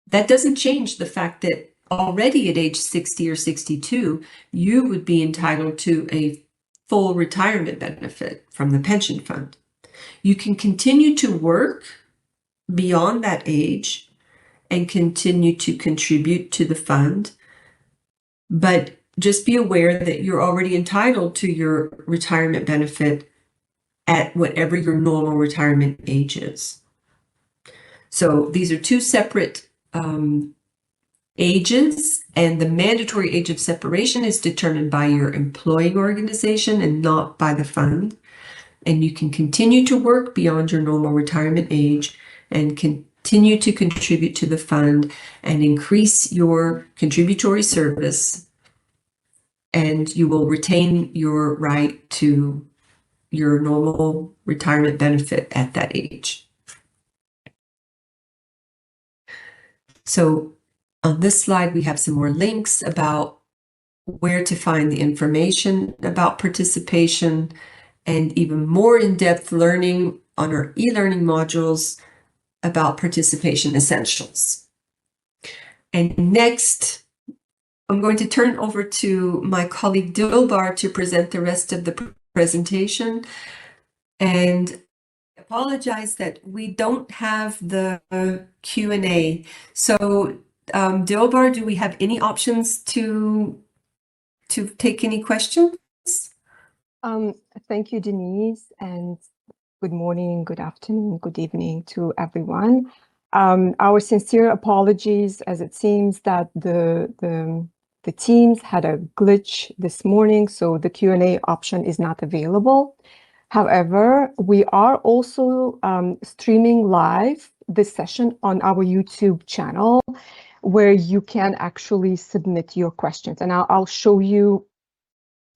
that doesn't change the fact that already at age 60 or 62, you would be entitled to a full retirement benefit from the pension fund. You can continue to work beyond that age and continue to contribute to the fund, but just be aware that you're already entitled to your retirement benefit at whatever your normal retirement age is. So these are two separate ages, and the mandatory age of separation is determined by your employing organization and not by the fund. And you can continue to work beyond your normal retirement age and continue to contribute to the fund and increase your contributory service, and you will retain your right to your normal retirement benefit at that age. So on this slide, we have some more links about where to find the information about participation and even more in-depth learning on our e-learning modules about participation essentials. And next, I'm going to turn over to my colleague Dilbar to present the rest of the presentation. And I apologize that we don't have the Q&A. So Dilbar, do we have any options to take any questions? Thank you, Denise, and good morning, good afternoon, good evening to everyone. Our sincere apologies, as it seems that the Teams had a glitch this morning, so the Q&A option is not available. However, we are also streaming live this session on our YouTube channel, where you can actually submit your questions. And I'll show you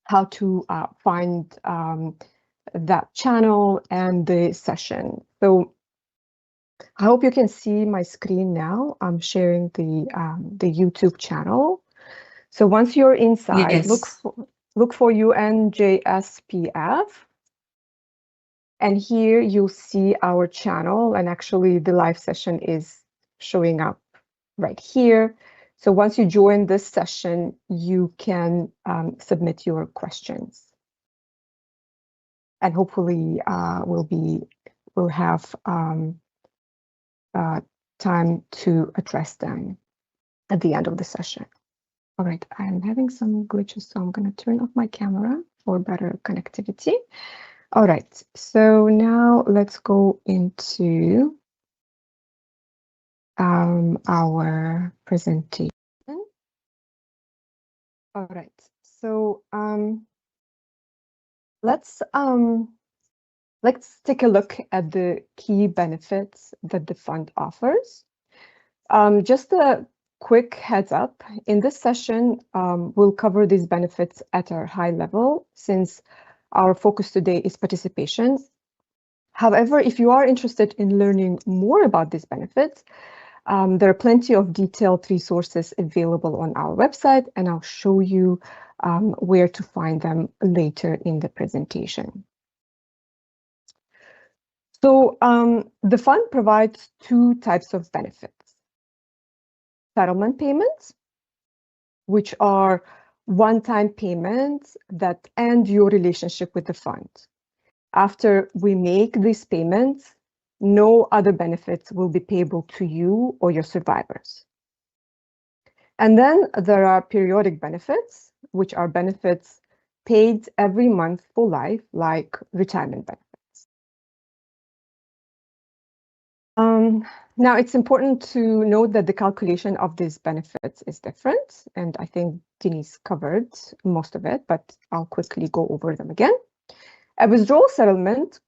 how to find that channel and the session. So I hope you can see my screen now. I'm sharing the YouTube channel. So once you're inside, Yes. look for UNJSPF. And here you'll see our channel, and actually the live session is showing up right here. So once you join this session, you can submit your questions. And hopefully we'll have time to address them at the end of the session. All right, I'm having some glitches, so I'm going to turn off my camera for better connectivity. All right, so now let's go into our presentation. All right, so let's take a look at the key benefits that the fund offers. Just a quick heads up, in this session, we'll cover these benefits at a high level, since our focus today is participation. However, if you are interested in learning more about these benefits, there are plenty of detailed resources available on our website, and I'll show you where to find them later in the presentation. So the fund provides two types of benefits. Settlement payments, which are one-time payments that end your relationship with the fund. After we make these payments, no other benefits will be payable to you or your survivors. And then there are periodic benefits, which are benefits paid every month for life, like retirement benefits. Now, it's important to note that the calculation of these benefits is different, and I think Denise covered most of it, but I'll quickly go over them again. A withdrawal settlement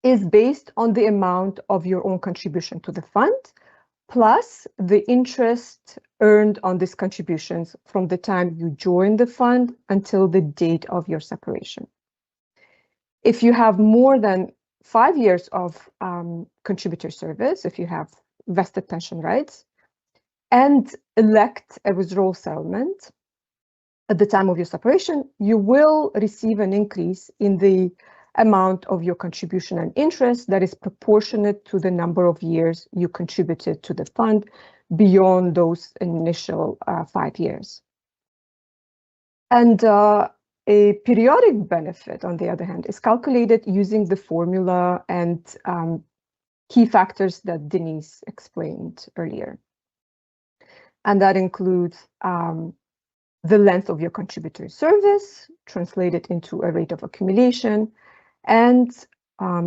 is based on the amount of your own contribution to the fund, plus the interest earned on these contributions from the time you join the fund until the date of your separation. If you have more than 5 years of contributor service, if you have vested pension rights, and elect a withdrawal settlement at the time of your separation, you will receive an increase in the amount of your contribution and interest that is proportionate to the number of years you contributed to the fund beyond those initial 5 years. And a periodic benefit, on the other hand, is calculated using the formula and key factors that Denise explained earlier. And that includes the length of your contributor service, translated into a rate of accumulation, and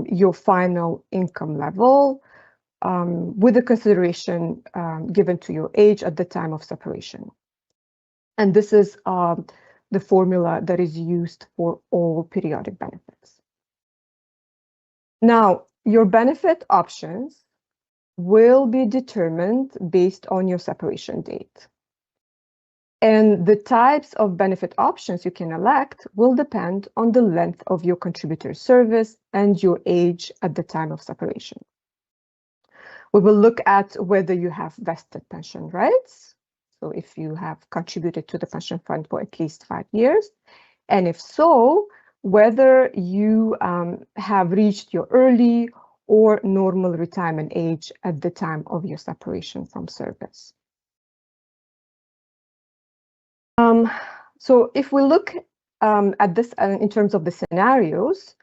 your final income level, with the consideration given to your age at the time of separation. And this is the formula that is used for all periodic benefits. Now, your benefit options will be determined based on your separation date. And the types of benefit options you can elect will depend on the length of your contributor service and your age at the time of separation. We will look at whether you have vested pension rights. So if you have contributed to the pension fund for at least 5 years, and if so, whether you have reached your early or normal retirement age at the time of your separation from service. So if we look at this in terms of the scenarios,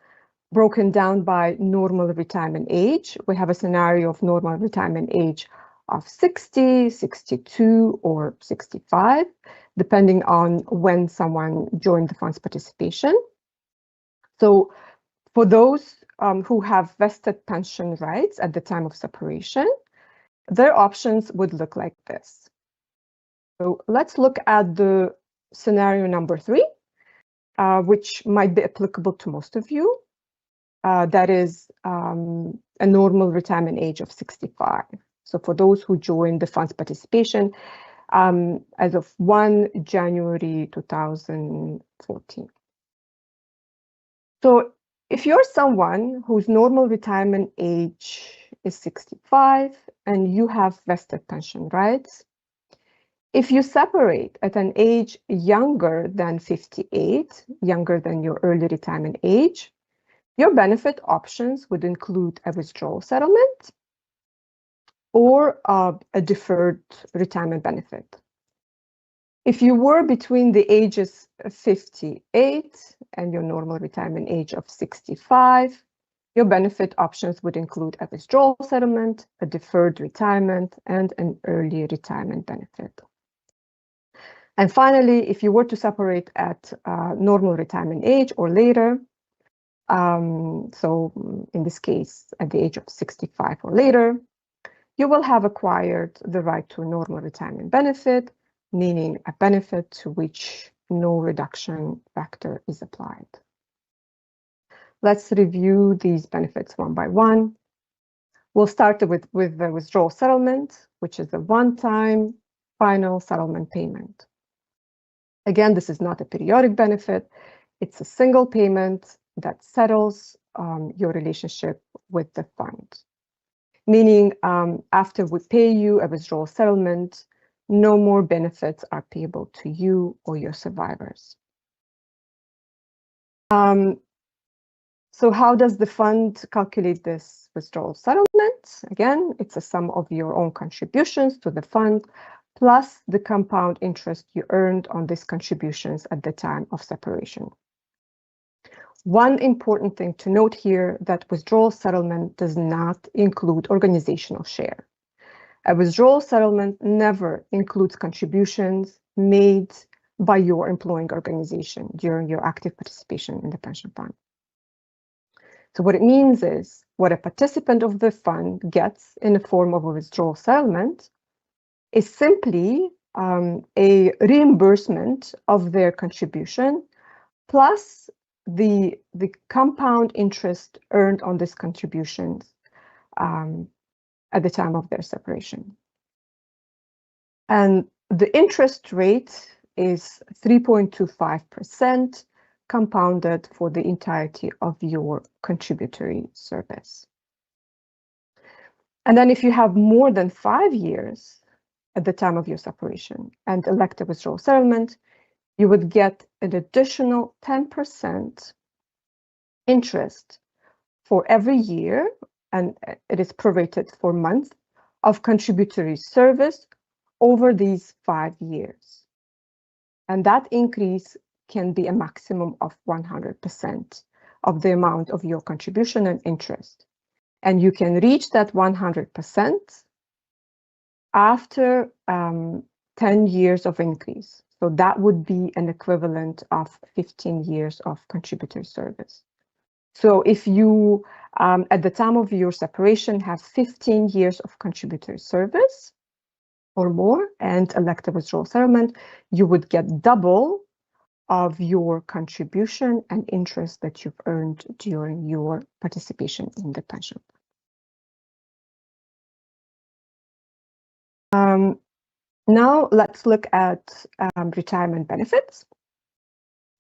broken down by normal retirement age, we have a scenario of normal retirement age of 60, 62, or 65, depending on when someone joined the fund's participation. So for those who have vested pension rights at the time of separation, their options would look like this. So let's look at the scenario number 3, which might be applicable to most of you. That is a normal retirement age of 65. So for those who joined the fund's participation as of 1 January 2014. So if you're someone whose normal retirement age is 65 and you have vested pension rights, if you separate at an age younger than 58, younger than your early retirement age, your benefit options would include a withdrawal settlement or a deferred retirement benefit. If you were between the ages of 58 and your normal retirement age of 65, your benefit options would include a withdrawal settlement, a deferred retirement, and an early retirement benefit. And finally, if you were to separate at normal retirement age or later, so in this case, at the age of 65 or later, you will have acquired the right to a normal retirement benefit, meaning a benefit to which no reduction factor is applied. Let's review these benefits one by one. We'll start with the withdrawal settlement, which is a one-time final settlement payment. Again, this is not a periodic benefit. It's a single payment that settles your relationship with the fund. Meaning, after we pay you a withdrawal settlement, no more benefits are payable to you or your survivors. So how does the fund calculate this withdrawal settlement? Again, it's a sum of your own contributions to the fund, plus the compound interest you earned on these contributions at the time of separation. One important thing to note here, that withdrawal settlement does not include organizational share. A withdrawal settlement never includes contributions made by your employing organization during your active participation in the pension fund. So what it means is what a participant of the fund gets in the form of a withdrawal settlement is simply a reimbursement of their contribution plus the compound interest earned on this contributions at the time of their separation. And the interest rate is 3.25% compounded for the entirety of your contributory service. And then if you have more than 5 years at the time of your separation and elect a withdrawal settlement, you would get an additional 10% interest for every year, and it is prorated for month of contributory service over these 5 years. And that increase can be a maximum of 100% of the amount of your contribution and interest. And you can reach that 100% after 10 years of increase. So that would be an equivalent of 15 years of contributory service. So if you, at the time of your separation, have 15 years of contributory service or more and elect a withdrawal settlement, you would get double of your contribution and interest that you've earned during your participation in the pension. Now let's look at retirement benefits.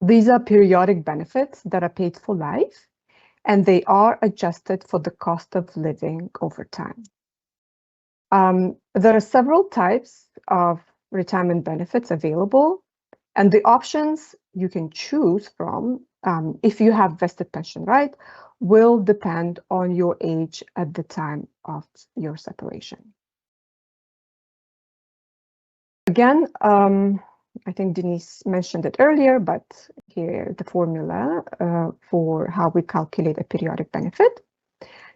These are periodic benefits that are paid for life, and they are adjusted for the cost of living over time. There are several types of retirement benefits available, and the options you can choose from, if you have vested pension right, will depend on your age at the time of your separation. Again, I think Denise mentioned it earlier, but here the formula for how we calculate a periodic benefit.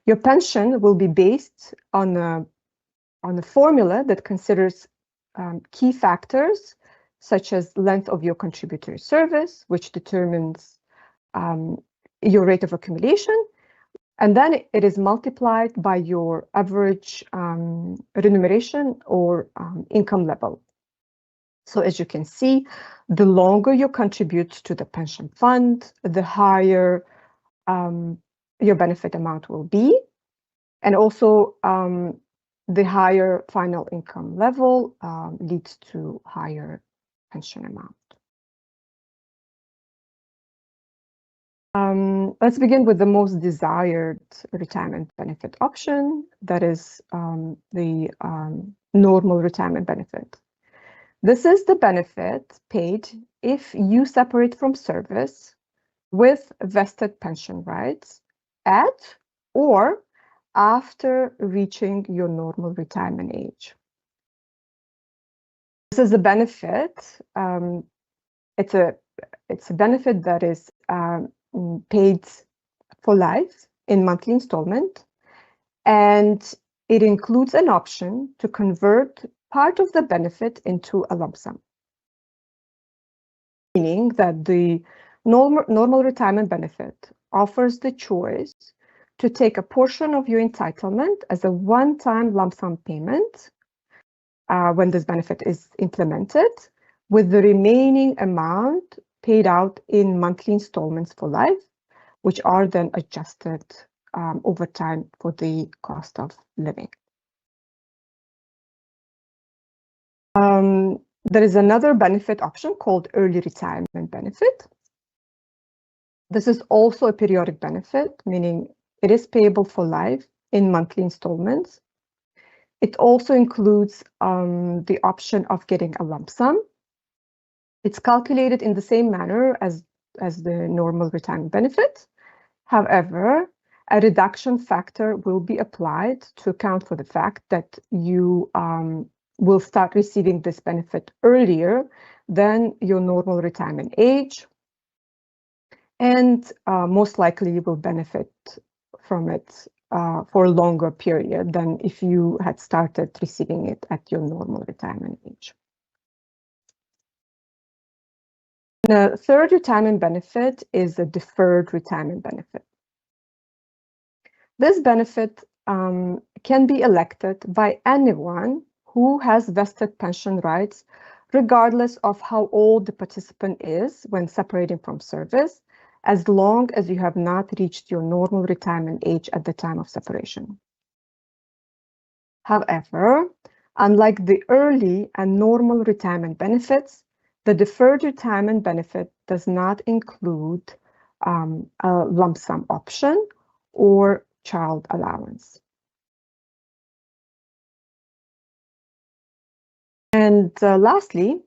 Your pension will be based on a formula that considers key factors such as length of your contributory service, which determines your rate of accumulation, and then it is multiplied by your average remuneration or income level. So as you can see, the longer you contribute to the pension fund, the higher your benefit amount will be. And also the higher final income level leads to higher pension amount. Let's begin with the most desired retirement benefit option, that is the normal retirement benefit. This is the benefit paid if you separate from service with vested pension rights at or after reaching your normal retirement age. This is a benefit. It's a benefit that is paid for life in monthly installment, and it includes an option to convert part of the benefit into a lump sum, meaning that the normal retirement benefit offers the choice to take a portion of your entitlement as a one-time lump sum payment when this benefit is implemented, with the remaining amount paid out in monthly installments for life, which are then adjusted over time for the cost of living. There is another benefit option called early retirement benefit. This is also a periodic benefit, meaning it is payable for life in monthly installments. It also includes the option of getting a lump sum. It's calculated in the same manner as the normal retirement benefit. However, a reduction factor will be applied to account for the fact that you will start receiving this benefit earlier than your normal retirement age, and most likely you will benefit from it for a longer period than if you had started receiving it at your normal retirement age. The third retirement benefit is a deferred retirement benefit. This benefit can be elected by anyone who has vested pension rights, regardless of how old the participant is when separating from service, as long as you have not reached your normal retirement age at the time of separation. However, unlike the early and normal retirement benefits, the deferred retirement benefit does not include a lump sum option or child allowance. And lastly,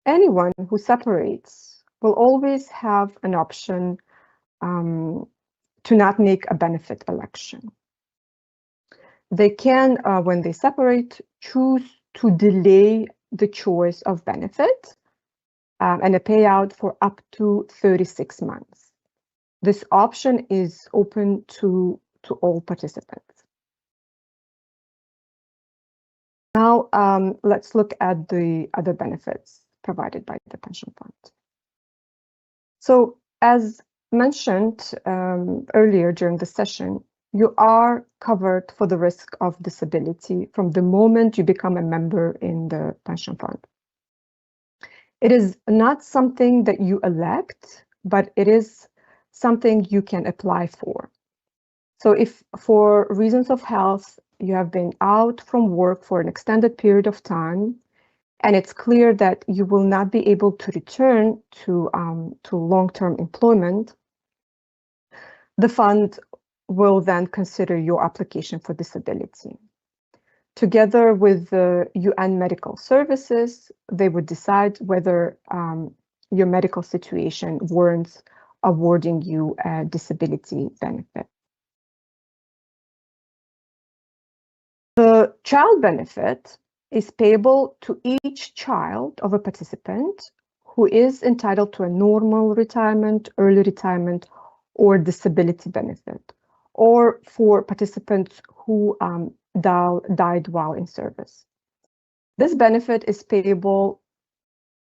anyone who separates will always have an option to not make a benefit election. They can, when they separate, choose to delay the choice of benefit and a payout for up to 36 months. This option is open to all participants. Now, let's look at the other benefits provided by the pension fund. So, as mentioned earlier during the session, you are covered for the risk of disability from the moment you become a member in the pension fund. It is not something that you elect, but it is something you can apply for. So if for reasons of health, you have been out from work for an extended period of time, and it's clear that you will not be able to return to long-term employment, the fund will then consider your application for disability. Together with the UN Medical Services, they would decide whether your medical situation warrants awarding you a disability benefit. The child benefit is payable to each child of a participant who is entitled to a normal retirement, early retirement, or disability benefit, or for participants who died while in service. This benefit is payable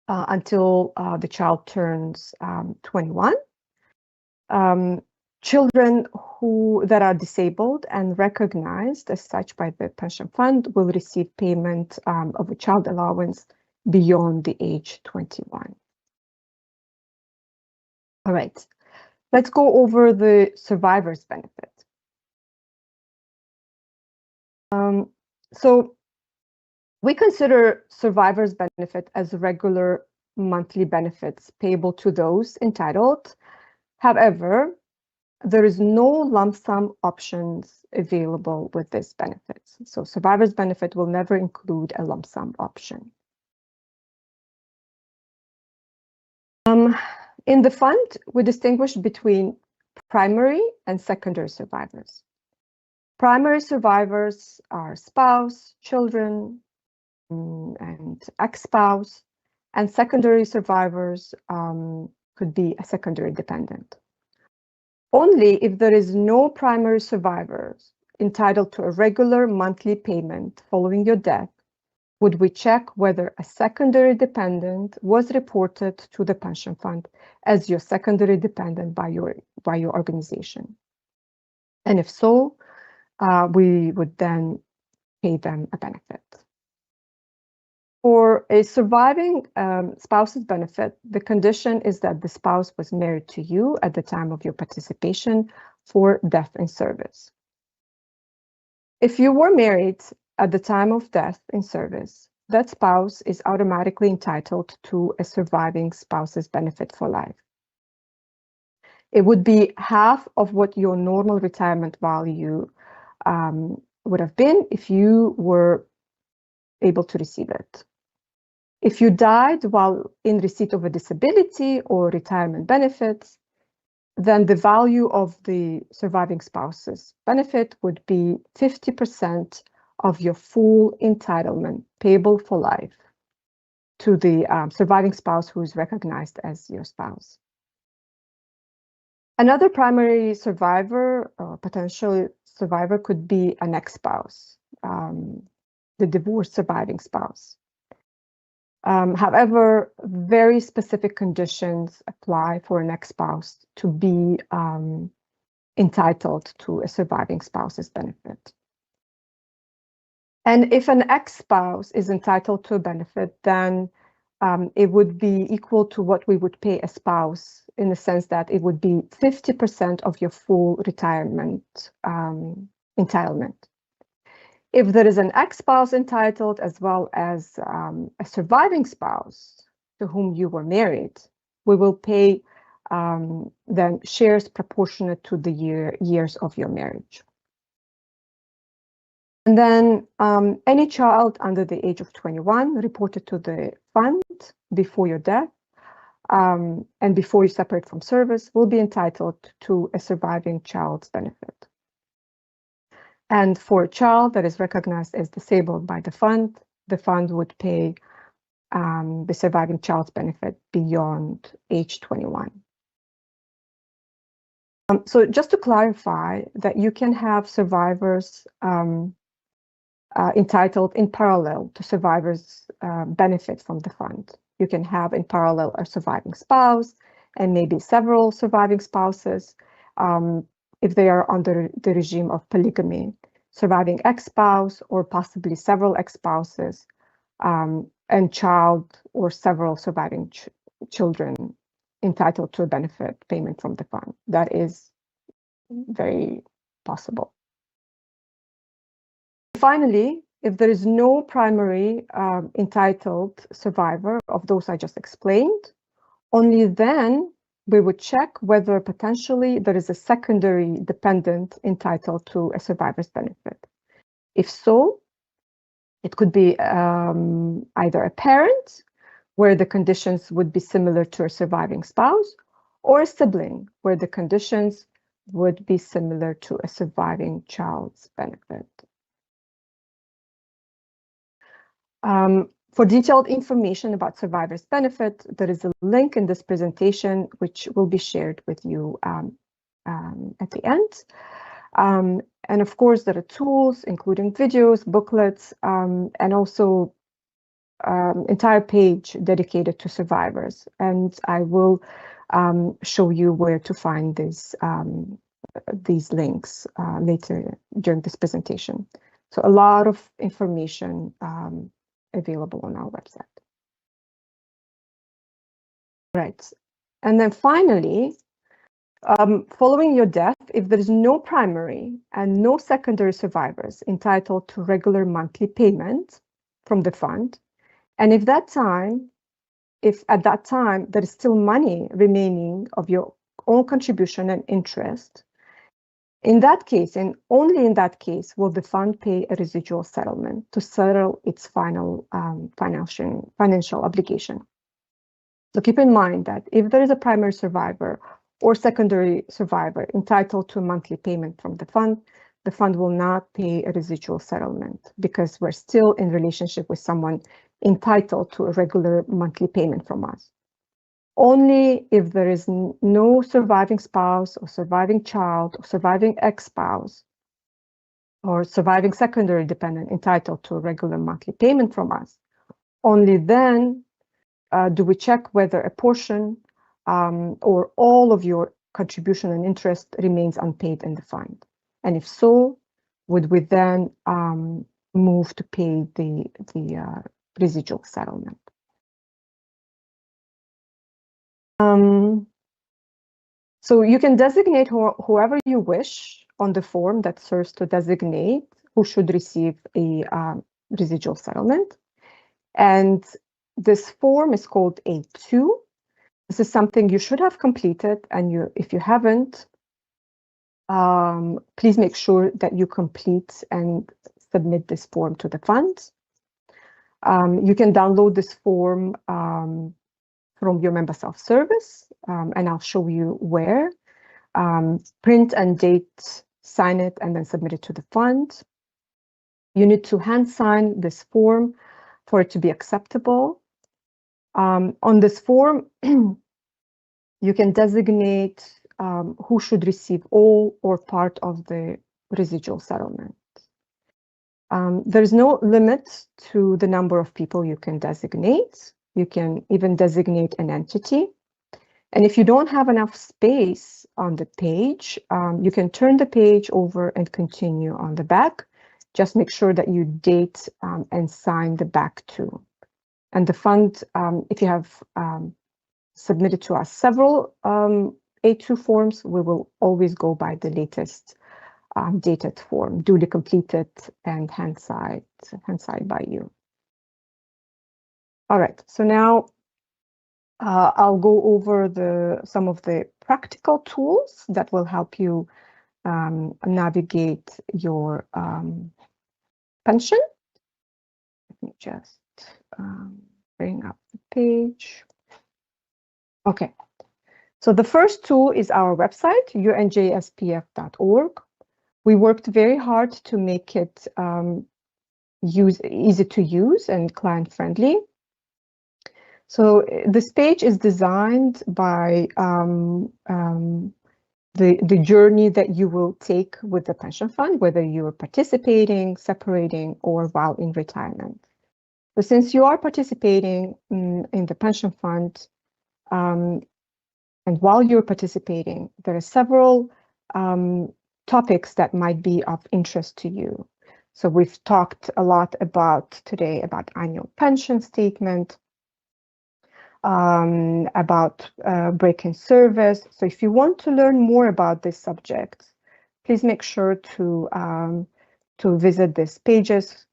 until the child turns 21. Children that are disabled and recognized as such by the pension fund will receive payment of a child allowance beyond the age 21. All right, let's go over the survivor's benefit. So we consider survivor's benefit as regular monthly benefits payable to those entitled. However, there is no lump sum options available with this benefit. So survivor's benefit will never include a lump sum option. In the fund, we distinguish between primary and secondary survivors. Primary survivors are spouse, children, and ex-spouse, and secondary survivors could be a secondary dependent. Only if there is no primary survivors entitled to a regular monthly payment following your death would we check whether a secondary dependent was reported to the pension fund as your secondary dependent by your organization. And if so, we would then pay them a benefit. For a surviving spouse's benefit, the condition is that the spouse was married to you at the time of your participation for death in service. If you were married at the time of death in service, that spouse is automatically entitled to a surviving spouse's benefit for life. It would be half of what your normal retirement value would have been if you were able to receive it. If you died while in receipt of a disability or retirement benefits, then the value of the surviving spouse's benefit would be 50% of your full entitlement payable for life to the surviving spouse who is recognized as your spouse. Another primary survivor or potential survivor could be an ex-spouse, the divorced surviving spouse. However, very specific conditions apply for an ex-spouse to be entitled to a surviving spouse's benefit. And if an ex-spouse is entitled to a benefit, then it would be equal to what we would pay a spouse, in the sense that it would be 50% of your full retirement entitlement. If there is an ex-spouse entitled, as well as a surviving spouse to whom you were married, we will pay then shares proportionate to the years of your marriage. And then any child under the age of 21 reported to the fund before your death and before you separate from service will be entitled to a surviving child's benefit. And for a child that is recognized as disabled by the fund would pay the surviving child's benefit beyond age 21. So just to clarify that you can have survivors entitled in parallel to survivors' benefit from the fund. You can have in parallel a surviving spouse and maybe several surviving spouses if they are under the regime of polygamy, surviving ex-spouse or possibly several ex-spouses, and child or several surviving children entitled to a benefit payment from the fund. That is very possible. Finally, if there is no primary entitled survivor of those I just explained, only then we would check whether potentially there is a secondary dependent entitled to a survivor's benefit. If so, it could be either a parent, where the conditions would be similar to a surviving spouse, or a sibling, where the conditions would be similar to a surviving child's benefit. For detailed information about survivor's benefit, there is a link in this presentation, which will be shared with you at the end. And of course, there are tools, including videos, booklets, and also entire page dedicated to survivors. And I will show you where to find these links later during this presentation. So a lot of information available on our website. Right. And then finally, following your death, if there is no primary and no secondary survivors entitled to regular monthly payment from the fund, and if at that time there is still money remaining of your own contribution and interest, in that case, and only in that case, will the fund pay a residual settlement to settle its final financial obligation. So keep in mind that if there is a primary survivor or secondary survivor entitled to a monthly payment from the fund will not pay a residual settlement, because we're still in relationship with someone entitled to a regular monthly payment from us. Only if there is no surviving spouse or surviving child or surviving ex-spouse or surviving secondary dependent entitled to a regular monthly payment from us, only then do we check whether a portion or all of your contribution and interest remains unpaid in the fund. And if so, would we then move to pay the residual settlement. So you can designate whoever you wish on the form that serves to designate who should receive a residual settlement. And this form is called A2. This is something you should have completed, and if you haven't, please make sure that you complete and submit this form to the fund. You can download this form from your member self-service, and I'll show you where. Print and date, sign it, and then submit it to the fund. You need to hand sign this form for it to be acceptable. On this form, you can designate who should receive all or part of the residual settlement. There's no limit to the number of people you can designate. You can even designate an entity. And if you don't have enough space on the page, you can turn the page over and continue on the back. Just make sure that you date and sign the back too. And the fund, if you have submitted to us several A2 forms, we will always go by the latest dated form, duly completed and hand-signed by you. All right, so now I'll go over some of the practical tools that will help you navigate your pension. Let me just bring up the page. Okay, so the first tool is our website, UNJSPF.org. We worked very hard to make it easy to use and client-friendly. So this page is designed by the journey that you will take with the pension fund, whether you're participating, separating, or while in retirement. So since you are participating in the pension fund, and while you're participating, there are several topics that might be of interest to you. So we've talked a lot today about annual pension statement, about break in service. So if you want to learn more about this subject, please make sure to visit these pages.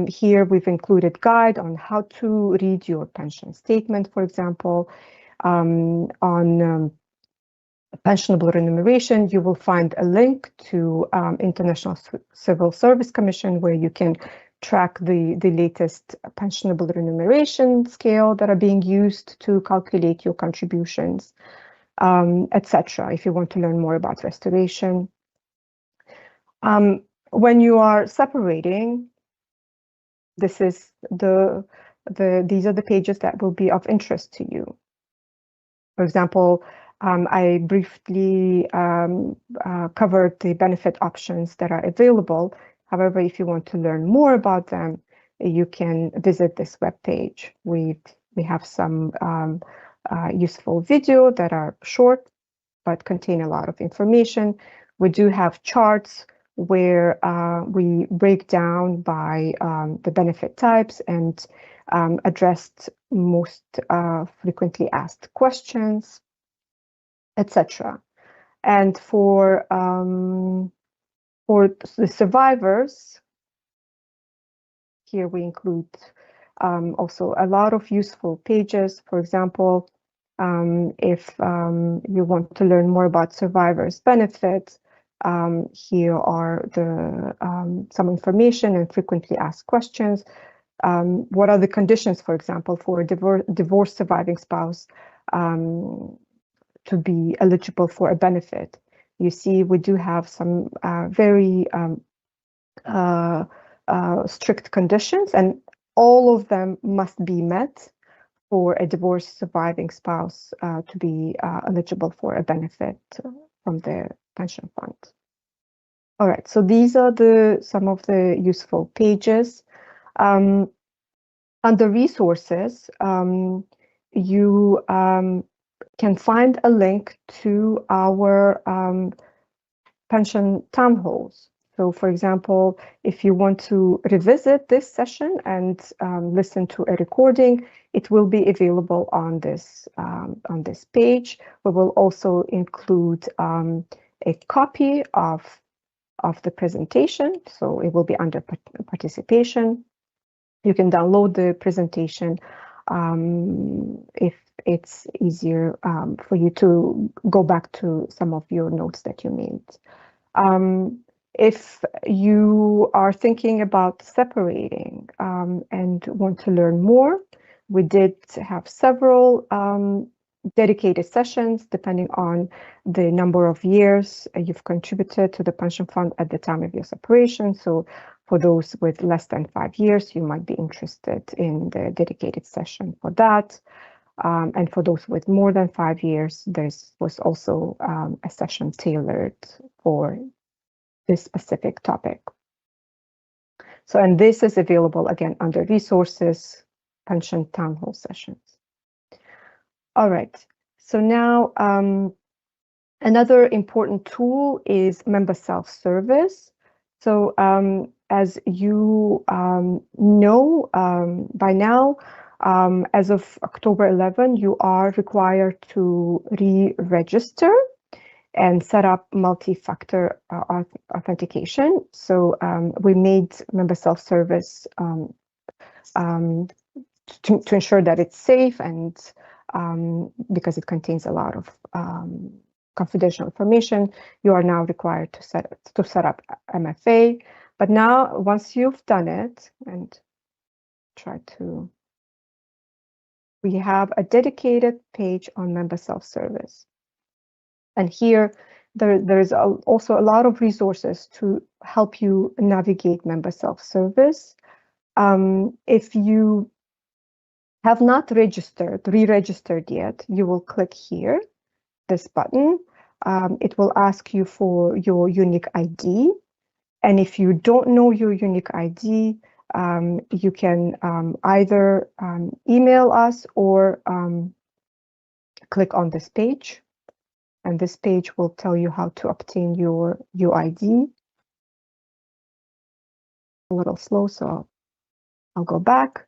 Here we've included guide on how to read your pension statement, for example. On pensionable remuneration, you will find a link to International Civil Service Commission, where you can track the latest pensionable remuneration scale that are being used to calculate your contributions, etc. If you want to learn more about restoration. When you are separating, these are the pages that will be of interest to you. For example, I briefly covered the benefit options that are available. However, if you want to learn more about them, you can visit this webpage. We have some useful video that are short but contain a lot of information. We do have charts where we break down by the benefit types and addressed most frequently asked questions, etc. And for the survivors, here we include also a lot of useful pages. For example, if you want to learn more about survivors' benefits, here are some information and frequently asked questions. What are the conditions, for example, for a divorced surviving spouse to be eligible for a benefit? You see, we do have some very strict conditions, and all of them must be met for a divorced surviving spouse to be eligible for a benefit from the pension fund. All right, so these are some of the useful pages. Under resources, you can find a link to our pension town halls. So, for example, if you want to revisit this session and listen to a recording, it will be available on this page. We will also include a copy of the presentation, so it will be under participation. You can download the presentation if it's easier for you to go back to some of your notes that you made. If you are thinking about separating and want to learn more, we did have several dedicated sessions depending on the number of years you've contributed to the pension fund at the time of your separation. So for those with less than 5 years, you might be interested in the dedicated session for that. And for those with more than 5 years, there was also a session tailored for this specific topic. So, and this is available again under resources, pension town hall sessions. All right, so now another important tool is member self-service. So as you know by now, as of October 11, you are required to re-register and set up multi-factor authentication. So we made member self-service to ensure that it's safe, and because it contains a lot of confidential information, you are now required to set up MFA. But now, once you've done it, and we have a dedicated page on member self-service. And here, there's also a lot of resources to help you navigate member self-service. If you have not re-registered yet, you will click here, this button. It will ask you for your unique ID. And if you don't know your unique ID, you can either email us or click on this page. And this page will tell you how to obtain your UID. A little slow, so I'll go back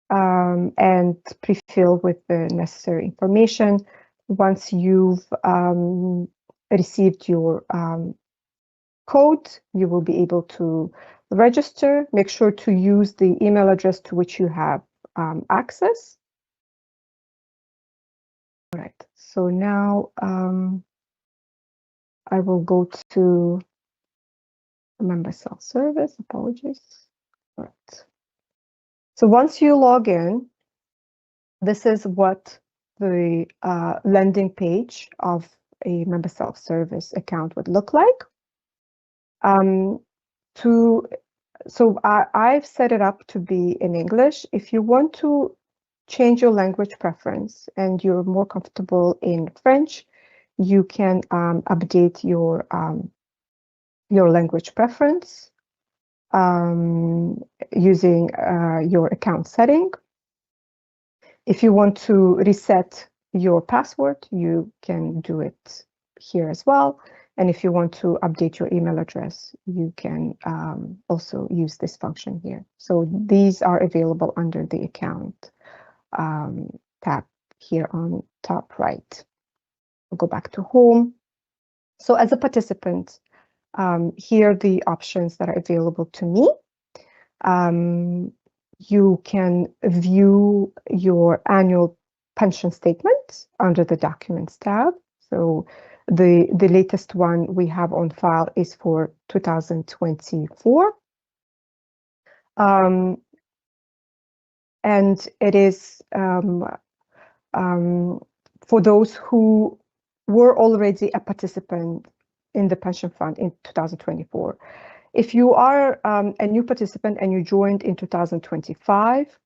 and pre-fill with the necessary information. Once you've received your code, you will be able to register. Make sure to use the email address to which you have access. All right, so now I will go to member self-service, apologies. All right. So once you log in, this is what the landing page of a member self-service account would look like. So I've set it up to be in English. If you want to change your language preference and you're more comfortable in French, you can update your language preference using your account setting. If you want to reset your password, you can do it here as well. And if you want to update your email address, you can also use this function here. So these are available under the account tab here on top right. We'll go back to home. So as a participant, here are the options that are available to me. You can view your annual pension statement under the Documents tab. So the latest one we have on file is for 2024. And it is for those who were already a participant in the pension fund in 2024. If you are a new participant and you joined in 2025,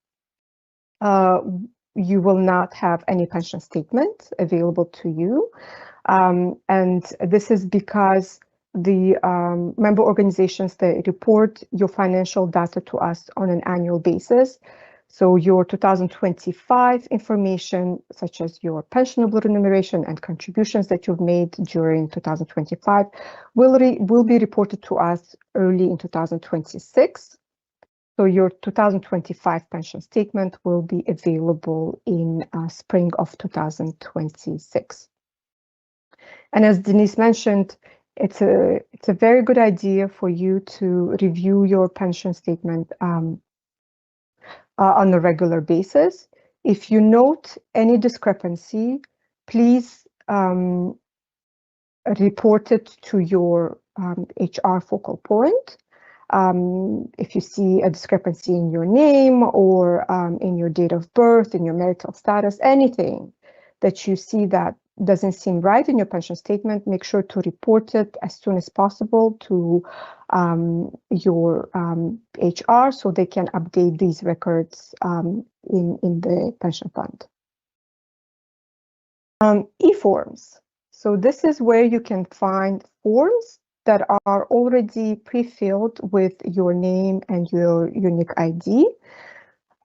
you will not have any pension statement available to you. And this is because the member organizations, they report your financial data to us on an annual basis. So your 2025 information, such as your pensionable remuneration and contributions that you've made during 2025, will be reported to us early in 2026. So your 2025 pension statement will be available in spring of 2026. And as Denise mentioned, it's a very good idea for you to review your pension statement on a regular basis. If you note any discrepancy, please report it to your HR focal point. If you see a discrepancy in your name or in your date of birth, in your marital status, anything that you see that doesn't seem right in your pension statement, make sure to report it as soon as possible to your HR so they can update these records in the pension fund. E-forms. So this is where you can find forms that are already pre-filled with your name and your unique ID.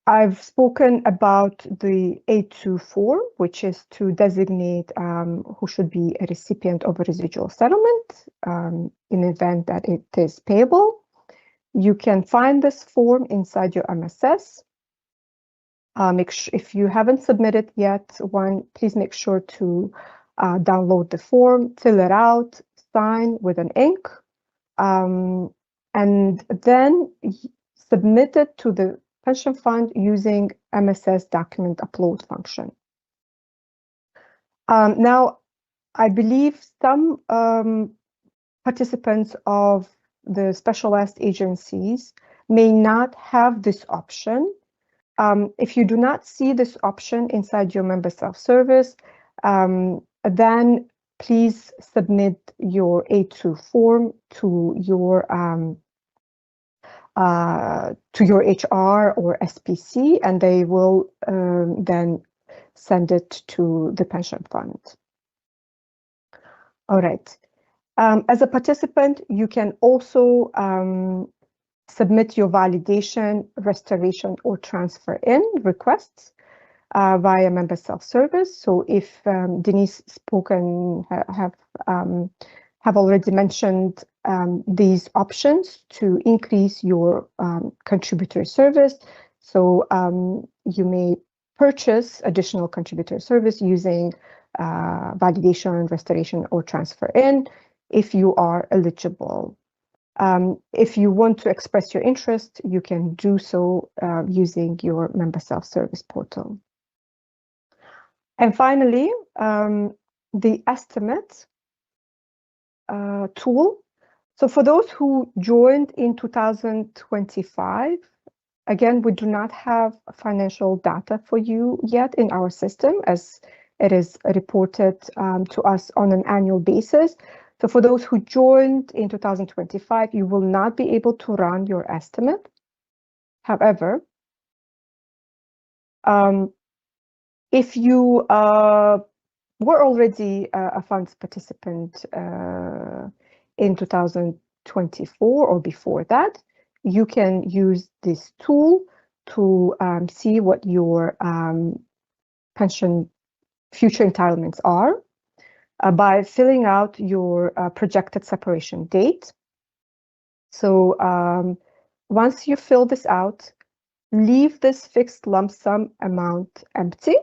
I've spoken about the A2 form, which is to designate who should be a recipient of a residual settlement in the event that it is payable. You can find this form inside your MSS. If you haven't submitted yet please make sure to download the form, fill it out, sign with an ink, and then submit it to the pension fund using MSS document upload function. Now, I believe some participants of the specialized agencies may not have this option. If you do not see this option inside your member self-service, then please submit your A2 form to your HR or SPC, and they will then send it to the pension fund. All right. As a participant, you can also submit your validation, restoration, or transfer in requests via member self-service. So if Denise spoke and have already mentioned these options to increase your contributor service. So you may purchase additional contributor service using validation, restoration, or transfer in if you are eligible. If you want to express your interest, you can do so using your member self-service portal. And finally, the estimate tool. So for those who joined in 2025, again, we do not have financial data for you yet in our system, as it is reported to us on an annual basis. So for those who joined in 2025, you will not be able to run your estimate. However, if you were already a funds participant in 2024 or before that, you can use this tool to see what your pension future entitlements are by filling out your projected separation date. So once you fill this out, leave this fixed lump sum amount empty.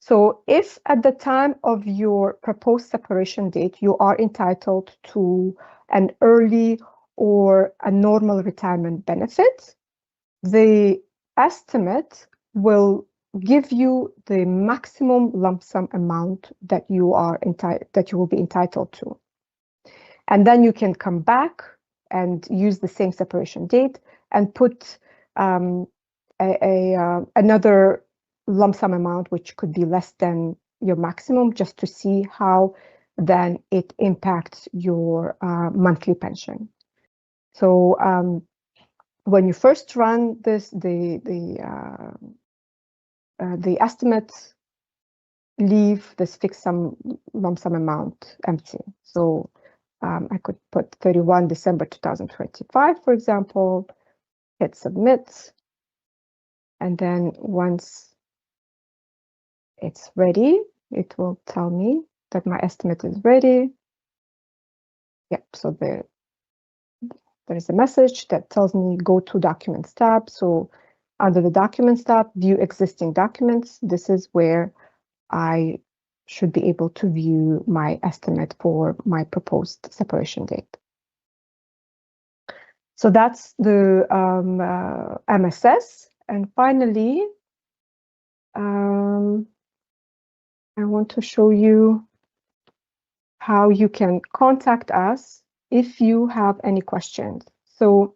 So if at the time of your proposed separation date, you are entitled to an early or a normal retirement benefit, the estimate will give you the maximum lump sum amount that you will be entitled to. And then you can come back and use the same separation date and put another lump sum amount, which could be less than your maximum, just to see how then it impacts your monthly pension. So when you first run this, the estimates leave this fixed lump sum amount empty. So I could put 31 December 2025, for example, hit submit, and then once it's ready, it will tell me that my estimate is ready. Yep, so there is a message that tells me go to Documents tab. So under the Documents tab, view existing documents. This is where I should be able to view my estimate for my proposed separation date. So that's the MSS. And finally, I want to show you how you can contact us if you have any questions. So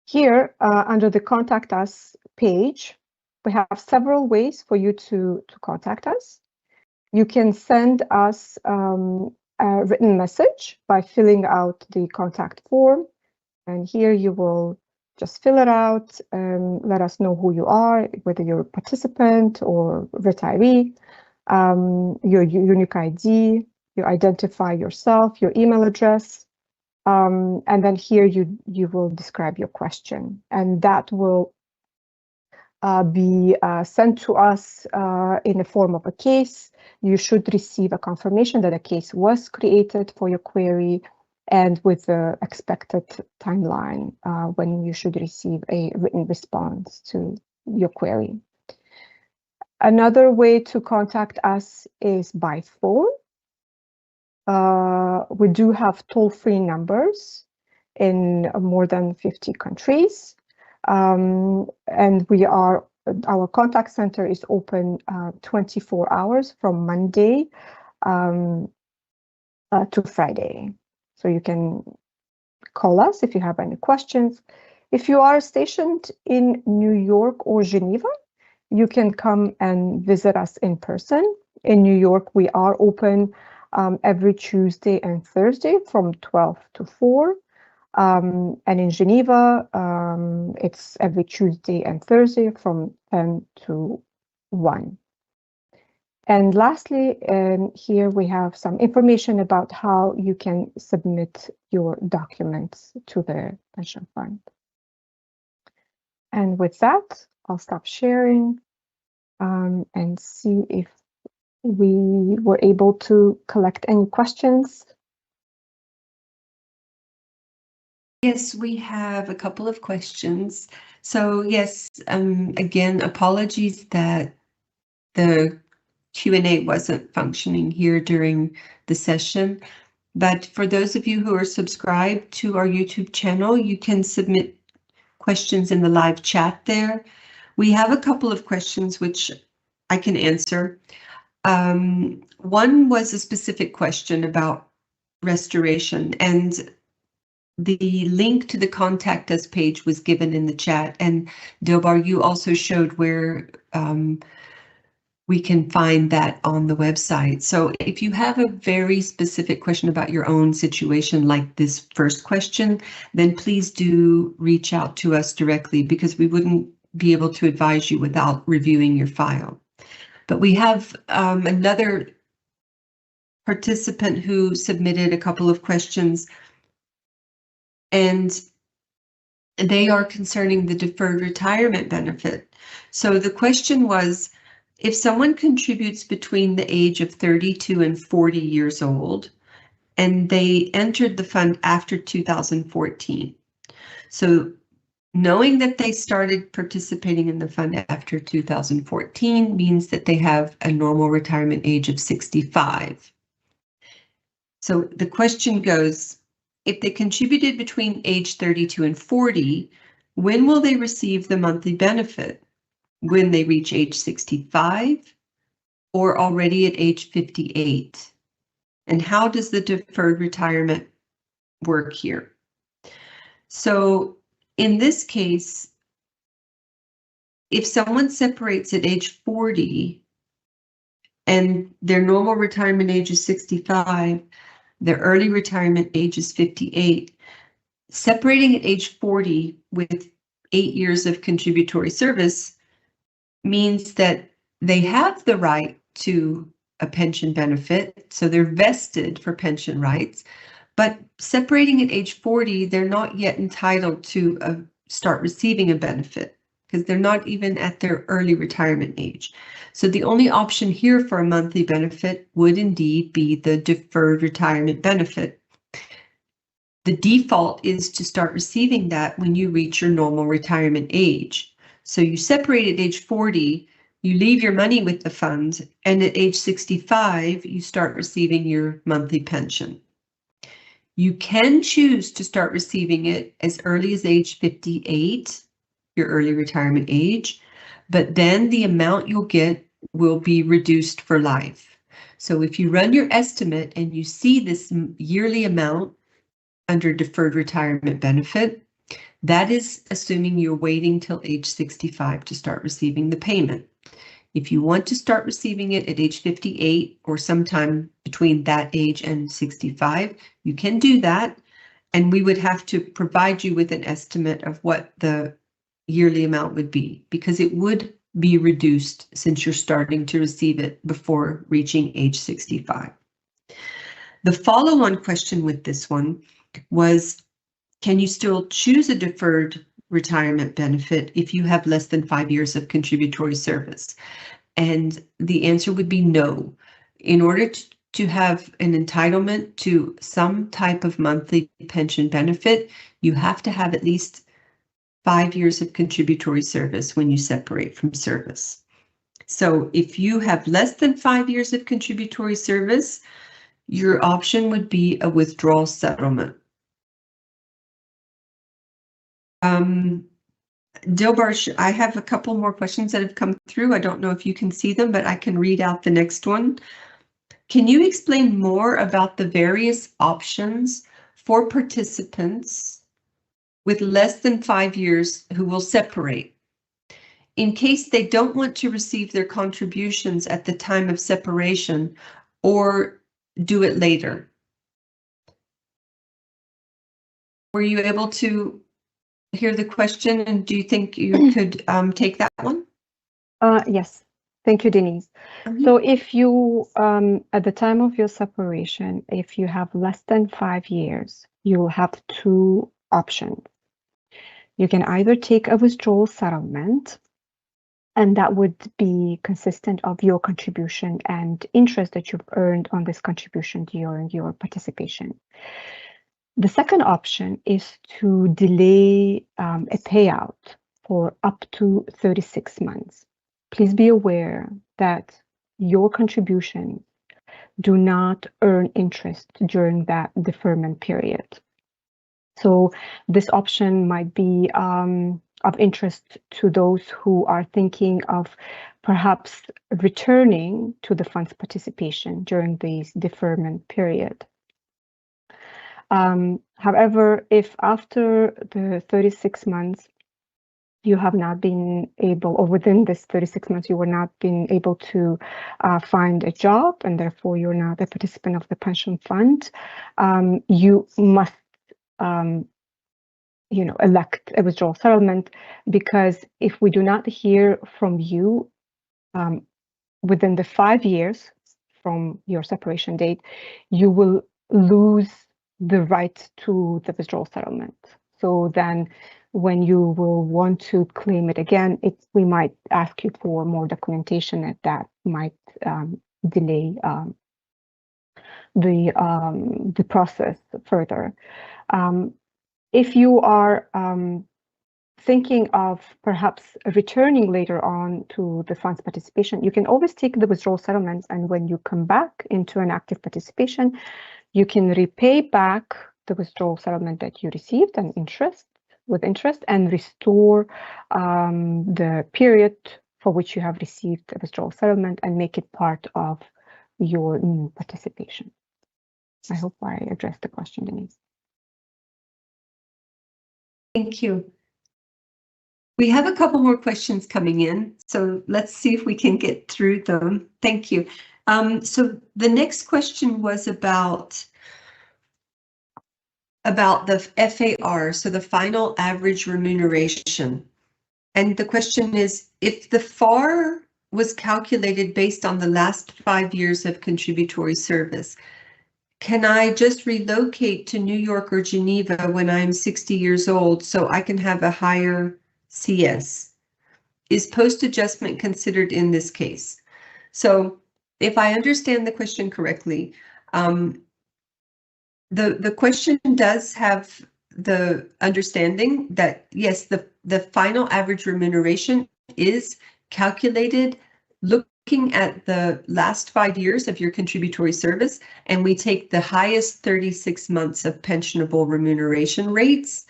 here under the Contact Us page, we have several ways for you to contact us. You can send us a written message by filling out the contact form. And here you will just fill it out and let us know who you are, whether you're a participant or retiree, your unique ID, You identify yourself, your email address, and then here you will describe your question, and that will be sent to us in the form of a case. You should receive a confirmation that a case was created for your query and with the expected timeline when you should receive a written response to your query. Another way to contact us is by phone. We do have toll-free numbers in more than 50 countries. And our contact center is open 24 hours from Monday to Friday. So you can call us if you have any questions. If you are stationed in New York or Geneva, you can come and visit us in person. In New York, we are open every Tuesday and Thursday from 12 to 4. And in Geneva, it's every Tuesday and Thursday from 10 to 1. And lastly, here we have some information about how you can submit your documents to the pension fund. And with that, I'll stop sharing and see if we were able to collect any questions. Yes, we have a couple of questions. So yes, again, apologies that the Q&A wasn't functioning here during the session. But for those of you who are subscribed to our YouTube channel, you can submit questions in the live chat there. We have a couple of questions which I can answer. One was a specific question about restoration, and the link to the Contact Us page was given in the chat, and Dilbar, you also showed where we can find that on the website. So if you have a very specific question about your own situation, like this first question, then please do reach out to us directly, because we wouldn't be able to advise you without reviewing your file. But we have another participant who submitted a couple of questions, and they are concerning the deferred retirement benefit. So the question was, if someone contributes between the age of 32 and 40 years old, and they entered the fund after 2014, so knowing that they started participating in the fund after 2014 means that they have a normal retirement age of 65. So the question goes, if they contributed between age 32 and 40, when will they receive the monthly benefit? When they reach age 65 or already at age 58? And how does the deferred retirement work here? So in this case, if someone separates at age 40 and their normal retirement age is 65, their early retirement age is 58, separating at age 40 with 8 years of contributory service means that they have the right to a pension benefit, so they're vested for pension rights, but separating at age 40, they're not yet entitled to start receiving a benefit because they're not even at their early retirement age. So the only option here for a monthly benefit would indeed be the deferred retirement benefit. The default is to start receiving that when you reach your normal retirement age. So you separate at age 40, you leave your money with the fund, and at age 65, you start receiving your monthly pension. You can choose to start receiving it as early as age 58, your early retirement age, but then the amount you'll get will be reduced for life. So if you run your estimate and you see this yearly amount under deferred retirement benefit, that is assuming you're waiting till age 65 to start receiving the payment. If you want to start receiving it at age 58 or sometime between that age and 65, you can do that, and we would have to provide you with an estimate of what the yearly amount would be, because it would be reduced since you're starting to receive it before reaching age 65. The follow-on question with this one was, can you still choose a deferred retirement benefit if you have less than 5 years of contributory service? And the answer would be no. In order to have an entitlement to some type of monthly pension benefit, you have to have at least 5 years of contributory service when you separate from service. So if you have less than 5 years of contributory service, your option would be a withdrawal settlement. Dilbar, I have a couple more questions that have come through. I don't know if you can see them, but I can read out the next one. Can you explain more about the various options for participants with less than 5 years who will separate? In case they don't want to receive their contributions at the time of separation or do it later. Were you able to hear the question, and do you think you could take that one? Yes, thank you, Denise. So if you, at the time of your separation, if you have less than 5 years, you will have two options. You can either take a withdrawal settlement, and that would be consistent of your contribution and interest that you've earned on this contribution during your participation. The second option is to delay a payout for up to 36 months. Please be aware that your contributions do not earn interest during that deferment period. So this option might be of interest to those who are thinking of perhaps returning to the fund's participation during this deferment period. However, if after the 36 months you have not been able, or within this 36 months you were not been able to find a job, and therefore you're not a participant of the pension fund, you must elect a withdrawal settlement, because if we do not hear from you within the 5 years from your separation date, you will lose the right to the withdrawal settlement. So then when you will want to claim it again, we might ask you for more documentation, and that might delay the process further. If you are thinking of perhaps returning later on to the fund's participation, you can always take the withdrawal settlements, and when you come back into an active participation, you can repay back the withdrawal settlement that you received and with interest, and restore the period for which you have received a withdrawal settlement and make it part of your new participation. I hope I addressed the question, Denise. Thank you. We have a couple more questions coming in, so let's see if we can get through them. Thank you. So the next question was about the FAR, so the final average remuneration. And the question is, if the FAR was calculated based on the last 5 years of contributory service, can I just relocate to New York or Geneva when I'm 60 years old so I can have a higher CS? Is post-adjustment considered in this case? So if I understand the question correctly, the question does have the understanding that, yes, the final average remuneration is calculated looking at the last 5 years of your contributory service, and we take the highest 36 months of pensionable remuneration rates,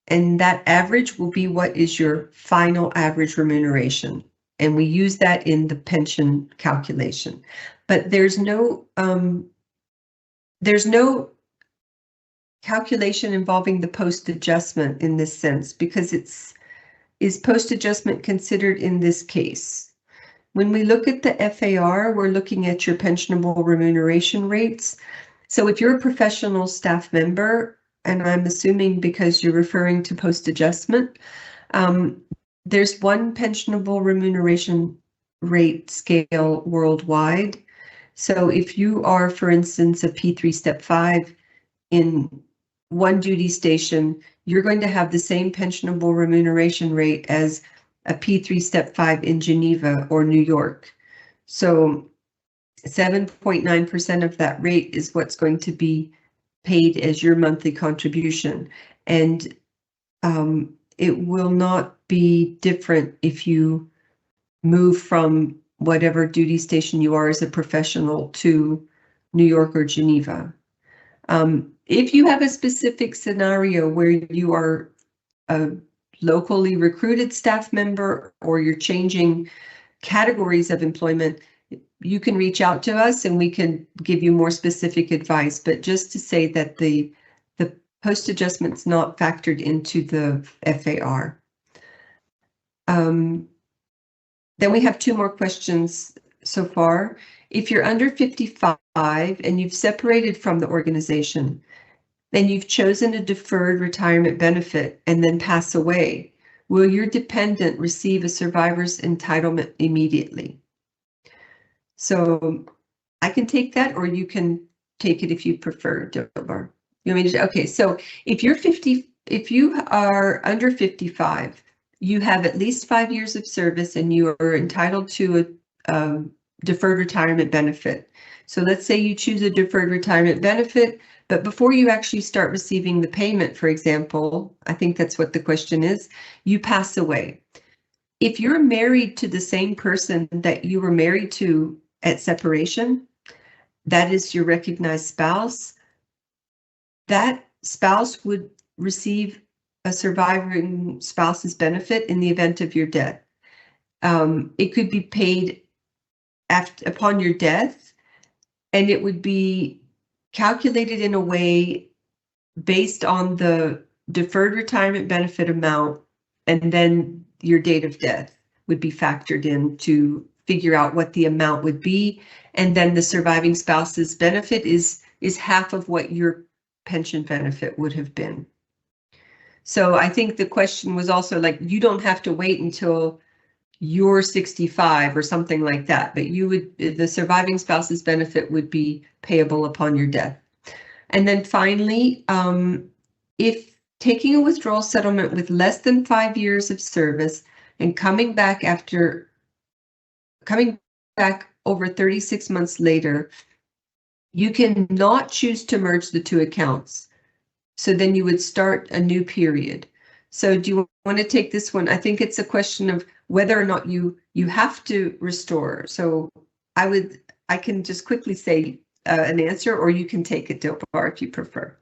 and that average will be what is your final average remuneration. And we use that in the pension calculation. But there's no calculation involving the post-adjustment in this sense, because is post-adjustment considered in this case? When we look at the FAR, we're looking at your pensionable remuneration rates. So if you're a professional staff member, and I'm assuming because you're referring to post-adjustment, there's one pensionable remuneration rate scale worldwide, So if you are, for instance, a P3 Step 5 in one duty station, you're going to have the same pensionable remuneration rate as a P3 Step 5 in Geneva or New York. So 7.9% of that rate is what's going to be paid as your monthly contribution. And it will not be different if you move from whatever duty station you are as a professional to New York or Geneva. If you have a specific scenario where you are a locally recruited staff member or you're changing categories of employment, you can reach out to us and we can give you more specific advice. But just to say that the post adjustment's not factored into the FAR. Then we have two more questions so far. If you're under 55 and you've separated from the organization, then you've chosen a deferred retirement benefit and then pass away, will your dependent receive a survivor's entitlement immediately? So I can take that, or you can take it if you prefer, Dilbar. You want me to? Okay, so if you are under 55, you have at least 5 years of service and you are entitled to a deferred retirement benefit. So let's say you choose a deferred retirement benefit, but before you actually start receiving the payment, for example, I think that's what the question is, you pass away. If you're married to the same person that you were married to at separation, that is your recognized spouse, that spouse would receive a surviving spouse's benefit in the event of your death. It could be paid upon your death, and it would be calculated in a way based on the deferred retirement benefit amount, and then your date of death would be factored in to figure out what the amount would be, and then the surviving spouse's benefit is half of what your pension benefit would have been. So I think the question was also like, you don't have to wait until you're 65 or something like that, but the surviving spouse's benefit would be payable upon your death. And then finally, if taking a withdrawal settlement with less than 5 years of service and coming back over 36 months later, you can not choose to merge the two accounts. So then you would start a new period. So do you want to take this one? I think it's a question of whether or not you have to restore. So I can just quickly say an answer, or you can take it, Dilbar, if you prefer.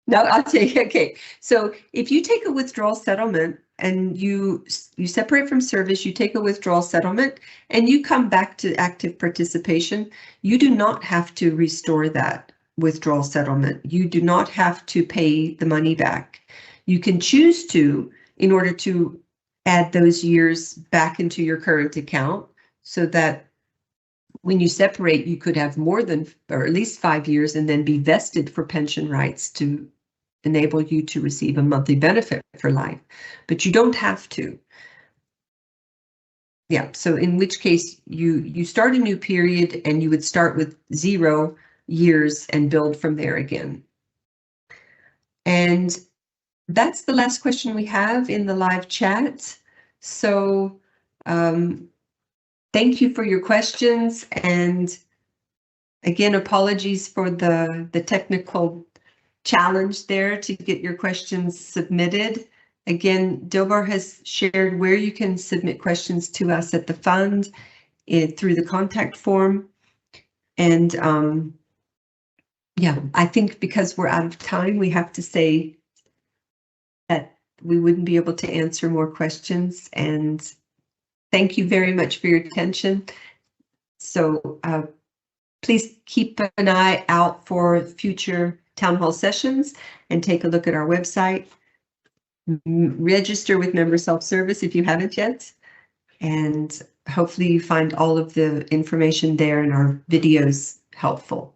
No, I'll take it. Okay. So if you take a withdrawal settlement and you separate from service, you take a withdrawal settlement and you come back to active participation, you do not have to restore that withdrawal settlement. You do not have to pay the money back. You can choose to, in order to add those years back into your current account, so that when you separate, you could have more than, or at least 5 years, and then be vested for pension rights to enable you to receive a monthly benefit for life. But you don't have to. Yeah, so in which case you start a new period and you would start with 0 years and build from there again. And that's the last question we have in the live chat. So thank you for your questions, and again, apologies for the technical challenge there to get your questions submitted. Again, Dilbar has shared where you can submit questions to us at the fund through the contact form. And yeah, I think because we're out of time, we have to say that we wouldn't be able to answer more questions. And thank you very much for your attention. So please keep an eye out for future town hall sessions and take a look at our website. Register with Member Self-Service if you haven't yet. And hopefully you find all of the information there and our videos helpful.